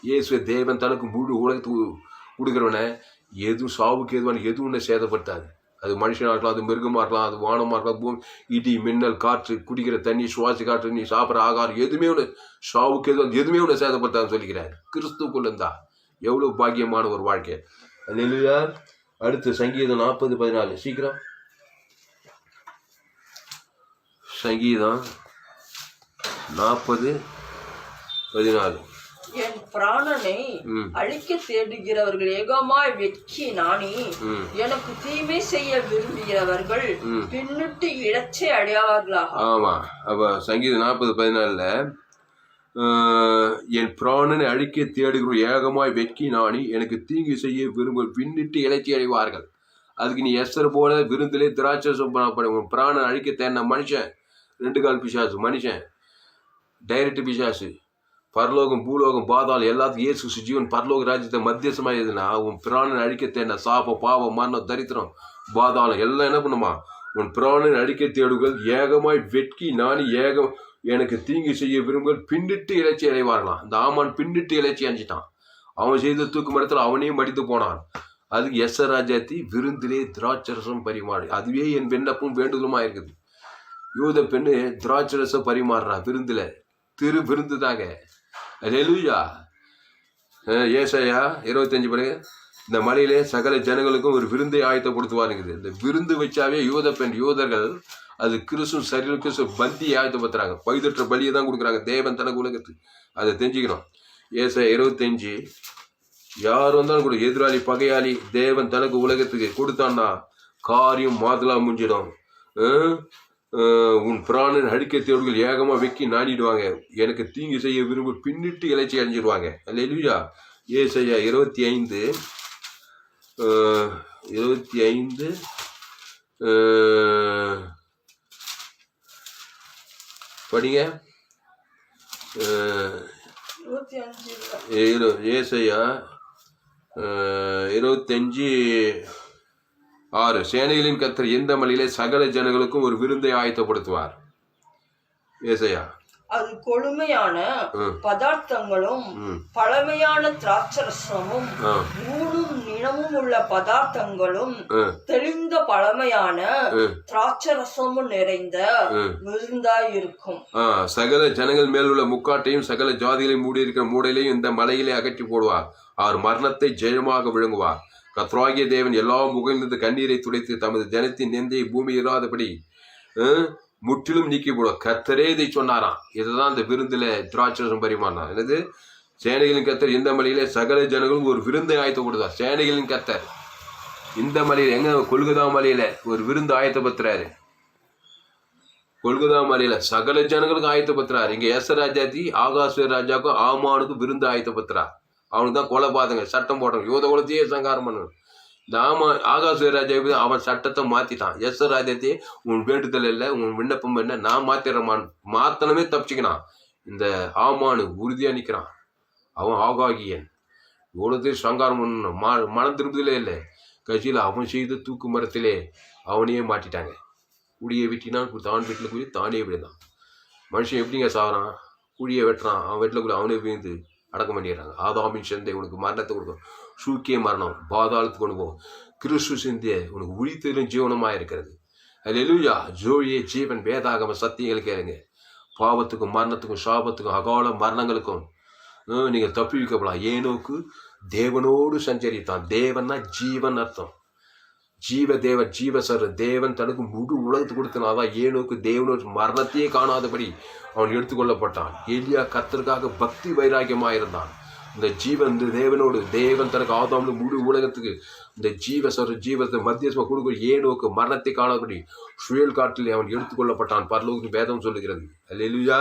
இயேசுவை தேவன் தனக்கு முழு உலகத்துக்கு கொடுக்குறவனை எதுவும் சாவுக்கு எதுவான எதுவும் ஒன்று சேதப்படுத்தாது. அது மனுஷனாக இருக்கலாம், அது மிருகமாக இருக்கலாம், அது வானமாக இருக்கலாம், பூமி, இடி, மின்னல், காற்று, குடிக்கிற தண்ணி, சுவாசி காற்று, நீ சாப்பிட்ற ஆகாரம் எதுவுமே ஒன்று சாவுக்கு எதுவும் எதுவுமே ஒன்று சேதப்படுத்தாதுன்னு சொல்லிக்கிறார். கிறிஸ்துக்குள்ள இருந்தா எவ்வளோ பாக்கியமான ஒரு வாழ்க்கை. அல்லேலூயா. அடுத்து சங்கீதம் 40:14. சீக்கிரம் சங்கீதம் 40:14.
என் பிராணனை அழிக்க தேடுகிறவர்கள் ஏகமாய் வெட்கி நாணி, எனக்கு தீமை செய்ய விரும்புகிறவர்கள் பின்னிட்டு இழச்சை அடையாவார்களாக.
ஆமா, அப்ப சங்கீதம் 40:14 என் பிராணனை அழிக்க தேடுகிற ஏகமாய் வெட்கி நாணி, எனக்கு தீங்கு செய்ய விரும்ப பின்னிட்டு இழச்சி அடைவார்கள். அதுக்கு நீ எஸ்தர் போல விருந்திலே திராட்சரசம் பிராணனை அழிக்க தேடின மனுஷன் 2 கால் பிசாசு மனுஷன், டைரக்ட் பிசாசு. பரலோகம் பூலோகம் பாதாளம் எல்லாத்துக்கும் இயேசு ஜீவன் பரலோக ராஜ்யத்தை மத்தியசமாக எதுனா உன் பிராணனை அழிக்க தேடின சாபம் பாவம் மரணம் தரித்திரம் பாதாளம் எல்லாம் என்ன பண்ணுமா, உன் பிராணனை அழிக்க தேடுகள் ஏகமாய் வெட்கி நானி எனக்கு தீங்கு செய்ய விரும்புகள் பின்னிட்டு இறைச்சி அடைவார்களாம். இந்த ஆமான் பின்னிட்டு இறைச்சி அஞ்சிட்டான். அவன் செய்த தூக்கு மரத்தில் அவனையும் மடித்து போனான். அதுக்கு எஸ்தர் ராஜாத்தி விருந்திலே திராட்சரசம் பரிமாறு. அதுவே என் விண்ணப்பம் வேண்டுதலுமா இருக்குது. யூத பெண்ணு திராட்சரசம் பரிமாறுறா விருந்துல, திரு விருந்து தாங்க. அல்லேலூயா. ஏசாயா 25 பிறகு இந்த மலையிலே சகல ஜனங்களுக்கும் ஒரு விருந்தை ஆயத்தப்படுத்துவாருங்குது. இந்த விருந்து வச்சாவே யூத பெண் யூதர்கள் அது கிறிஸ்து சரீரக்கு பந்தி ஆயத்தப்படுத்துறாங்க. பைதற்ற பலியை தான் கொடுக்குறாங்க தேவன் தனக்கு உலகத்துக்கு. அதை தெரிஞ்சுக்கணும். ஏசாயா 25 யார் வந்தாலும் கூட எதிராளி பகையாளி தேவன் தனக்கு உலகத்துக்கு கொடுத்தான்னா காரியம் மாதலா முடிஞ்சிடும். உன் பிராணன் அழிக்க தேடுகள் ஏகமா வெக்கி நாடிடுவாங்க, எனக்கு தீங்கு செய்ய விரும்ப பின்னிட்டு இலைச்சி அடைஞ்சிடுவாங்க. அல்லேலூயா. ஏசாயா 25 படிங்க. ஏசாயா 25:6 சேனைகளின் கர்த்தர் எந்த மலையிலே சகல ஜனங்களுக்கும் ஒரு விருந்தை ஆயத்தப்படுத்துவார். ஏசாயா
அது கொழுமையான பதார்த்தங்களும் பழமையான திராட்சரசமும் ஊனும் நினமும் உள்ள பதார்த்தங்களும் தெளிந்த பழமையான திராட்சரசமும் நிறைந்த விருந்தாய் இருக்கும்.
சகல ஜனங்கள் மேல் உள்ள முக்காட்டையும் சகல ஜாதிகளையும் மூடி இருக்கிற மூடையிலையும் இந்த மலையிலே அகற்றி போடுவார். அவர் மரணத்தை ஜெயமாக விழுங்குவார். கர்த்தராகிய தேவன் எல்லா முகங்களிலிருந்து கண்ணீரை துடைத்து தமது ஜனத்தின் நிந்தையை பூமி இராதபடி முற்றிலும் நீக்கி போடுவார். கர்த்தரே இதை சொன்னாராம். இதுதான் இந்த விருந்துல திராட்சரசம் பரிமாறினார். என்னது? சேனைகளின் கர்த்தர் இந்த மலையிலே சகல ஜனங்களும் ஒரு விருந்தை ஆயத்தப்படுத்தார். சேனைகளின் கர்த்தர் இந்த மலையில எங்க? கொல்கதா மலையில ஒரு விருந்து ஆயத்தப்படுத்துறாரு. கொல்கதா மலையில சகல ஜனங்களுக்கும் ஆயத்தப்படுத்துறாரு. இங்க எஸ்தர் ராஜாத்தி ஆகாஸ்வேர் ராஜாவுக்கும் ஆமானுக்கும் விருந்து ஆயத்தப்படுத்துறார். அவனுக்கு தான் கொலை பாதங்க சட்டம் போடுறாங்க. யோத குலத்தையே சங்காரம் பண்ணணும். இந்த ஆகாஸ்வேர் ராஜா அவன் சட்டத்தை மாத்திட்டான். எஸ்தர் ராஜாத்தையே உன் வேண்டுதல் இல்லை, உன் விண்ணப்பம் என்ன, நான் மாத்திடுறமான் மாத்தனமே தப்பிச்சுக்கிறான். இந்த ஆமானு உறுதியா நிற்கிறான். அவன் ஆகாகியன் இவ்வளோத்தையும் சங்காரம் பண்ணணும். மனம் திரும்புதலே இல்லை. கட்சியில் அவன் செய்த தூக்கு மரத்திலே அவனையே மாட்டிட்டாங்க. குடியை வெட்டினான், தான் வீட்டில் கூடி தானே விழுந்தான். மனுஷன் எப்படிங்க சாகிறான்? குடியை வெட்டுறான், அவன் வீட்டில் கூட அவனே விழுந்து அடக்கம் பண்ணிடுறாங்க. ஆதாமின் சிந்தை உனக்கு மரணத்தை கொடுக்கும், சூக்கிய மரணம் பாதாளத்துக்கு கொண்டு போகும். கிறிஸ்து சிந்தைய உனக்கு உழித்தலும் ஜீவனமாக இருக்கிறது. அல்லேலூயா. ஜோழியே ஜீவன் வேதாகம சத்தியங்கள் கேளுங்க. பாவத்துக்கும் மரணத்துக்கும் சாபத்துக்கும் அகால மரணங்களுக்கும் நீங்கள் தப்பி வைக்கப்படலாம். ஏனோக்கு தேவனோடு சஞ்சரித்தான். தேவன்னா ஜீவன் அர்த்தம். ஜீவசர் தேவன் தனக்கு முழு உலகத்து கொடுத்தனாதான் ஏனோக்கு தேவனோடு மரணத்தையே காணாதபடி அவன் எடுத்துக்கொள்ளப்பட்டான். எலியா கர்த்தருக்காக பக்தி வைராக்கியமாயிருந்தான். இந்த தேவனோடு தேவன் தனக்கு ஆதாம்னு முழு உலகத்துக்கு இந்த ஜீவத்தை மத்தியசமா கொடுக்க ஏனோக்கு மரணத்தை காணாதபடி சுயல் காட்டில் அவன் எடுத்துக்கொள்ளப்பட்டான். பரலோகத்தின் வேதம் சொல்லுகிறது. அல்லேலூயா.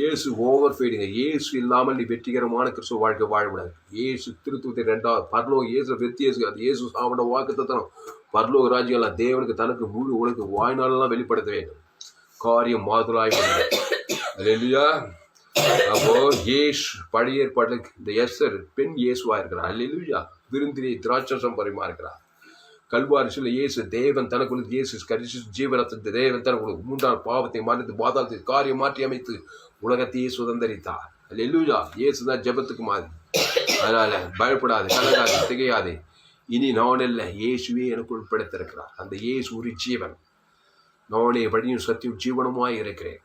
இயேசு ஓவர் ஃபீடிங்க. இயேசு இல்லாமல் நீ வெற்றிகரமான கிறிஸ்துவ வாழ்க்கை வாழ முடியாது. இயேசு திருத்துவத்தை 2வது பரலோக இயேசு வித்தியாசம். அது இயேசு சாமட வாக்குத்தத்தனம் பரலோக ராஜ்யம் தேவனுக்கு தனக்கு முழு உலக வாய்நாளெல்லாம் வெளிப்படுத்த வேண்டும். காரியம் மாதுளாய் அல்லேலூயா. அப்போ இயேசு பழைய ஏற்பாட்டில் இந்த எஸ்தர் பெண் இயேசுவா இருக்கிறார். அல்லேலூயா. விருந்தினை திராட்சரசம் பரிமாறுகிறார். கல்வாரிசில் இயேசு தேவன் தனக்குள்ள இயேசு கரிசி ஜீவரத்தை தேவன் தனக்குள்ள 3ஆம் பாவத்தை மறைத்து பாதாளத்தை காரியம் மாற்றி அமைத்து உலகத்தையே சுதந்திரித்தார். அல்லேலூயா. இயேசு தான் ஜெபத்துக்கு மாதிரி. அதனால பயப்படாது, கலங்காது, திகையாது. இனி நான் அல்ல, இயேசுவே எனக்குள் படைத்திருக்கிறார். அந்த இயேசு ஒரு ஜீவன். நானே வழியும் சத்தியும் ஜீவனமாய் இருக்கிறேன்.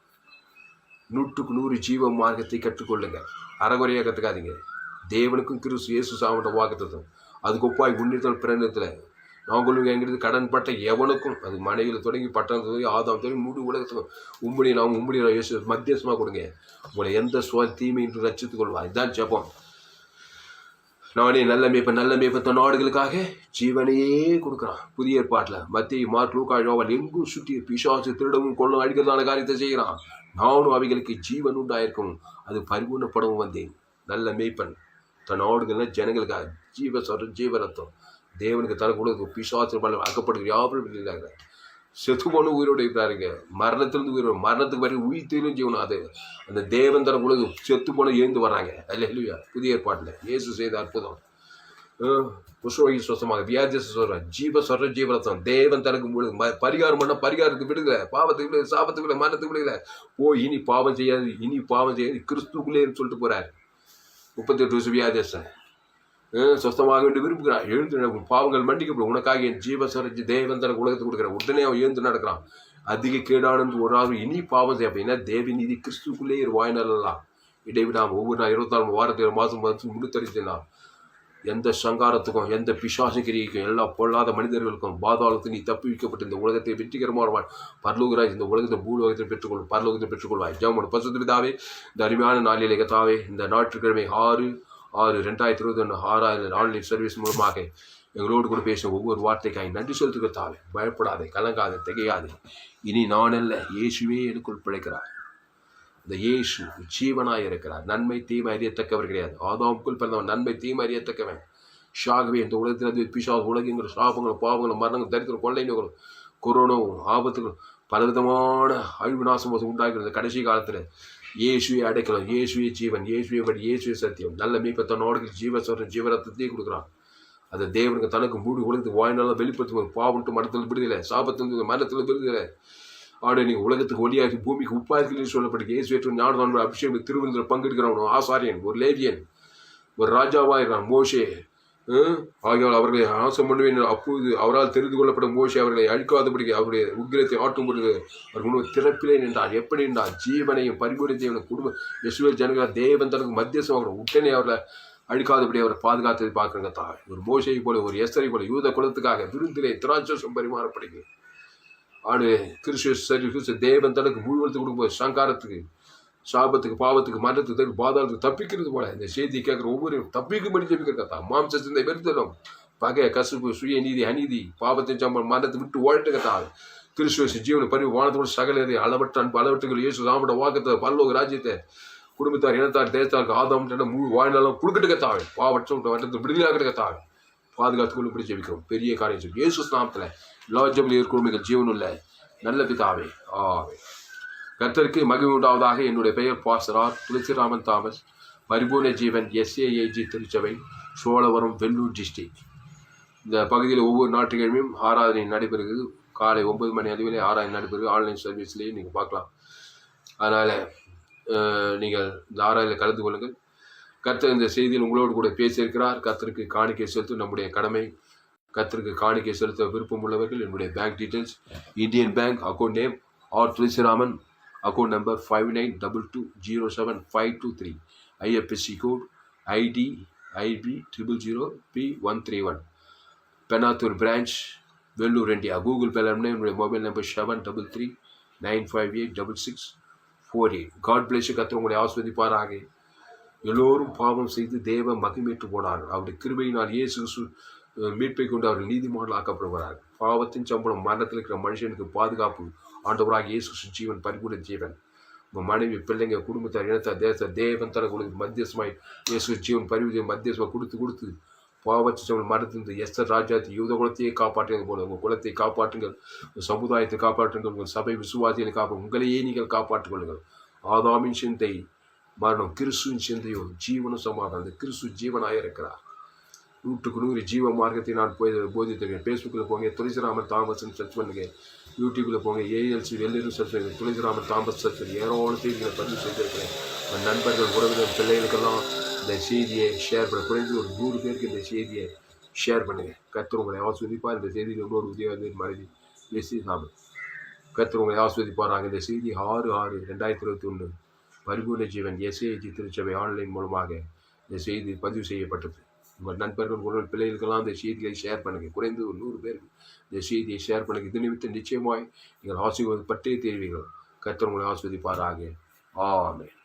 100க்கு 100 ஜீவ மார்க்கத்தை கற்றுக்கொள்ளுங்க. அறகுறையாக கற்றுக்காதீங்க. தேவனுக்கும் கிறிஸ்து இயேசு சாமட்ட வாக்குத்தத்தம் அதுக்கு ஒப்பாய் உன்னித்தல் பிறந்தத்தில் நாங்களும் எங்கிறது கடன் பட்ட எவனுக்கும் அது மனைவியில் தொடங்கி பட்டம் தொடங்கி ஆதாம் தொடங்கி முழு உலகத்துக்கும் உம்முடைய இயேசு மத்தியஸ்தமாக கொடுங்க. உங்களை எந்த தீமை என்று ரட்சித்துக் கொள்வா. இதுதான் ஜெபம். நானே நல்ல மேய்ப்ப நாடுகளுக்காக ஜீவனையே கொடுக்குறான். புதிய ஏற்பாட்டில் மத்திய மார்க் லூக்கா யோவான் எங்கும் சுற்றி பிசாசு திருடவும் கொள்ளும் அடிக்கிறதான காரியத்தை செய்கிறான். நானும் அவைகளுக்கு ஜீவன் உண்டாயிருக்கும், அது பரிபூர்ணப்படவும் வந்தேன். நல்ல மேய்ப்பன் தன் நாடுகள்ல ஜனங்களுக்காக ஜீவரத்தம் தேவனுக்கு தனக்கு பிசாசு அகப்படுகிற யாரும் இல்லைங்க. செத்து போன உயிரோடு இருக்கிறாருங்க. மரணத்திலிருந்து உயிரோடு மரணத்துக்கு வரைக்கும் உயிர்த்திலும் ஜீவனம். அது அந்த தேவன் தர உலகு செத்து போன எழுந்து வர்றாங்க. அல்லேலூயா. புதிய ஏற்பாட்டில் இயேசு செய்த அற்புதம். புஷ்பகி சுவசமாக வியாதி சொல்கிறேன். ஜீவரத்தம் தேவன் தனக்கு பரிகாரம் பண்ண பரிகாரத்துக்கு விடுதலை, பாவத்துக்கு விடுதலை, சாபத்துக்கு விடுதலை, மரணத்துக்கு விடுதலை. இனி பாவம் செய்யாது கிறிஸ்துக்குள்ளே சொல்லிட்டு போறாரு. 38 வருஷம் வியாதியஸ்தன் சொஸ்தமாக வேண்டி விரும்புகிறான். எழுந்து பாவங்கள் மன்னிக்கப்படும் உனக்காக என் ஜீவசரஜி தேவன் தனக்கு உலகத்துக்கு கொடுக்குறான். உடனே அவன் எழுந்து நடக்கிறான். அதிக கேடானது ஒரு ஆள் இனி பாவம் செய்ய அப்படின்னா தேவி நீதி கிறிஸ்துக்குள்ளே வாய்நாளெல்லாம் இடைவிடாமல் ஒவ்வொரு நாள் 24 வாரத்தில் மாதம் முடித்தறிக்கலாம். எந்த சங்காரத்துக்கும் எந்த பிசாசகிரிக்கும் எல்லா பொல்லாத மனிதர்களுக்கும் பாதாளத்துக்கு நீ தப்பி வைக்கப்பட்டு இந்த உலகத்தை வெற்றிகரமாக பரலோகராய் இந்த உலகத்தை பூலோகத்தை பரலோகத்தை பெற்றுக்கொள்வாய். ஜெபம். பரிசுத்த பிதாவே, இந்த அருமையான நாளிலே கர்த்தாவே, இந்த ஞாயிற்றுக்கிழமை 6/6/2021 6ஆவது ஆன்லைன் சர்வீஸ் மூலமாக எங்களோடு கூட பேசும் ஒவ்வொரு வார்த்தைக்காய் நன்றி செலுத்துக தாவே. பயப்படாதே, கலங்காதே, திகையாதே. இனி நான் அல்ல, இயேசுவே எனக்குள் பிழைக்கிறார். இந்த இயேசு ஜீவனாய் இருக்கிறார். நன்மை தீமை அறியத்தக்கவர் கிடையாது. ஆதாமுக்குள் பிறந்தவன் நன்மை தீமை அறியத்தக்கவன். ஷாகவே இந்த உலகத்தில் பிசாசு உலகங்கள் சாபங்களும் பாவங்களும் மரணங்களும் தரித்திரம் கொள்ளை நோய்களும் கொரோனாவும் ஆபத்துகளும் பலவிதமான அழிவு நாசம் உண்டாகிறது. கடைசி காலத்தில் இயேசுவை அடைக்கலாம். இயேசுவே ஜீவன், இயேசுவே வழி, இயேசுவே சத்தியம். நல்ல மீட்பத்தனோடு ஜீவரத்தையே கொடுக்குறான். அதை தேவனுக்கு தனக்கு மூடி உலகத்துக்கு வாய்நாளாக வெளிப்படுத்தும். பாவன்ட்டு மரத்தில் விடுதலை, சாபத்தில் மரத்தில் விடுதலை. நீங்கள் உலகத்துக்கு ஒளியாகி பூமிக்கு உப்பாயிருக்கலன்னு சொல்லப்பட்டு இயேசுவேற்ற ஞான அபிஷேகம் திருவிழத்தில் பங்கெடுக்கிறவன் ஆசாரியன், ஒரு லேவியன், ஒரு ராஜாவாகிறான். மோசே ஆகியோர் அவர்களை ஆசம் பண்ணுவேன். அப்போது அவரால் தெரிந்து கொள்ளப்படும் மோசே அவர்களை அழிக்காதபடி அவருடைய உக்கிரத்தை ஆட்டும் பொழுது அவர் திறப்பிலே நின்றார். எப்படி நின்றார்? ஜீவனையும் பரிபூரணத்தையும் குடும்ப இஸ்ரவேல் ஜனங்கள் தேவன் தனக்கு மத்தியஸ்தமாக உடனே அவர்களை அழிக்காதபடி அவரை பாதுகாத்ததை பார்க்குறங்க. தாய் ஒரு மோசையை போல ஒரு எஸ்தரை போல யூத குலத்துக்காக விருந்திலே திராட்சம் பரிமாறப்படுகிறது. கிறிஸ்து தேவன் தனக்கு முழுவதுக்கு கொடுக்கும்போது சங்காரத்துக்கு, சாபத்துக்கு, பாவத்துக்கு, மரணத்துக்கு, பாதாளத்துக்கு தப்பிக்கிறது போல இந்த செய்தி கேட்குற ஒவ்வொரு தப்பிக்கும்படி ஜெபிக்கிறதா. மாம்ச சிந்தை வெறுத்தலும், பகை, கசுப்பு, சுய நீதி, அநீதி, பாவத்தின் சம்பளம் மரணத்தை விட்டு வாழ்த்துக்கத்தா. கிறிஸ்துவ ஜீவனை பரிவு வானத்தோடு சகலரை அளவற்ற அன்பு அளவற்றுகள் இயேசு சாமட வாக்கத்தை பரலோக ராஜ்யத்தை குடும்பத்தார் இனத்தார் தேசத்தாருக்கு ஆதாம் முழு வாழ்நாளும் கொடுக்கட்டுக்கத்தாவே. பாவற்ற வட்டத்தை விடுதலாக்கட்டுக்கத்தாவே பாதுகாத்துக் கொள்ளும்படி ஜெபிக்கிறோம். பெரிய காரியம் சொல்லி இயேசு நாமத்தில் லாஜபில் இருக்கிற ஜீவனுள்ள நல்ல பிதாவே, ஆவே. கர்த்தருக்கு மகிமை உண்டாவதாக. என்னுடைய பெயர் பாஸ்டர் ஆர். துளசிராமன் தாமஸ், பரிபூர்ண ஜீவன் SAAG திருச்சபை, சோழவரம், வெள்ளூர் டிஸ்ட்ரிக்ட். இந்த பகுதியில் ஒவ்வொரு ஞாயிற்றுக்கிழமையும் ஆராதனை நடைபெறுகிறது. காலை 9 மணி அளவிலே ஆராதனை நடைபெறுகிறது. ஆன்லைன் சர்வீஸ்லேயே நீங்கள் பார்க்கலாம். அதனால் நீங்கள் இந்த ஆராதனையில் கலந்து கொள்ளுங்கள். கர்த்தர் இந்த செய்தியில் உங்களோடு கூட பேசியிருக்கிறார். கர்த்தருக்கு காணிக்கை செலுத்தும் நம்முடைய கடமை. கர்த்தருக்கு காணிக்கை செலுத்த விருப்பம் உள்ளவர்கள் என்னுடைய bank details, Indian Bank account name R Thulasiraman, account number 5922075223, IFSC code ID IB 000P131, Penathur branch, Vellore, India. Google பேல என்னுடைய மொபைல் நம்பர் 7395866648. God place. கர்த்தர் உங்களை ஆஸ்வதிப்பாராக. எல்லோரும் பாவம் செய்து தேவ மகிமேற்று போனார்கள். அவருடைய கிருபையினால் இயேசு மீட்பை கொண்டு அவர்கள் நீதிமான்கள் ஆக்கப்படுகிறார்கள். பாவத்தின் சம்பளம் மரணத்தில் இருக்கிற மனுஷனுக்கு பாதுகாப்பு. ஆண்டவராக இயேசு ஜீவன், பரிபூர்ண ஜீவன். உங்கள் மனைவி பிள்ளைங்க குடும்பத்தார் இனத்தார் தேச தேவன் தர கொடுத்து மத்தியஸ்மாய் இயேசு ஜீவன் பரிவு மத்தியஸ்மாக கொடுத்து பாவச்சவள் மறந்து எஸ்தர் ராஜாத்தி யூத குலத்தையே காப்பாற்றுங்க போல உங்கள் குலத்தை காப்பாற்றுங்கள் உங்கள் சமுதாயத்தை காப்பாற்றுங்கள் உங்கள் சபை விசுவாசிகளை உங்களையே நீங்கள் காப்பாற்றிக் கொள்ளுங்கள். ஆதாமின் சிந்தை மரணம், கிறிஸ்துவின் சிந்தையோ ஜீவனும் சமாதானம். அந்த கிறிஸ்து ஜீவனாக இருக்கிறார். 100% ஜீவ மார்க்கத்தை நான் போதித்திருக்கேன். ஃபேஸ்புக்கில் போங்க, துளசிராமன் தாமஸ்ன்னு சர்ச் பண்ணுங்க. யூடியூப்பில் போங்க, ஏஎல்சி எல்லாரும் சர்ச் பண்ணுங்க, துளசிராமன் தாமஸ் சர்ச் பண்ணுங்க. ஏராளம் செய்திகளை பதிவு செய்திருக்கிறேன். நண்பர்கள் உறவினர் பிள்ளைகளுக்கெல்லாம் இந்த செய்தியை ஷேர் பண்ண, குறைந்து ஒரு 100 பேருக்கு இந்த செய்தியை ஷேர் பண்ணுங்கள். கர்த்தர் உங்களை ஆஸ்வதிப்பார். இந்த செய்தியில் இன்னொரு உதவி மனைவி பேசி சாமி கர்த்தர் உங்களை ஆஸ்வதிப்பாராங்க. இந்த செய்தி 6/6/2021 பரிபூர்ண ஜீவன் எஸ்ஏஜி திருச்சபை ஆன்லைன் மூலமாக இந்த செய்தி பதிவு செய்யப்பட்டது. உங்கள் நண்பர்கள் உங்கள் பிள்ளைகளுக்கெல்லாம் இந்த செய்தியை ஷேர் பண்ணுங்கள். குறைந்து ஒரு 100 பேருக்கு இந்த செய்தியை ஷேர் பண்ணுங்கள். இது நிமித்தம் நிச்சயமாய் நீங்கள் ஆசீர்வாதப்பட்டே தேர்வீர்கள். கர்த்தர் உங்களை ஆஸ்வதிப்பாராக. ஆமென்.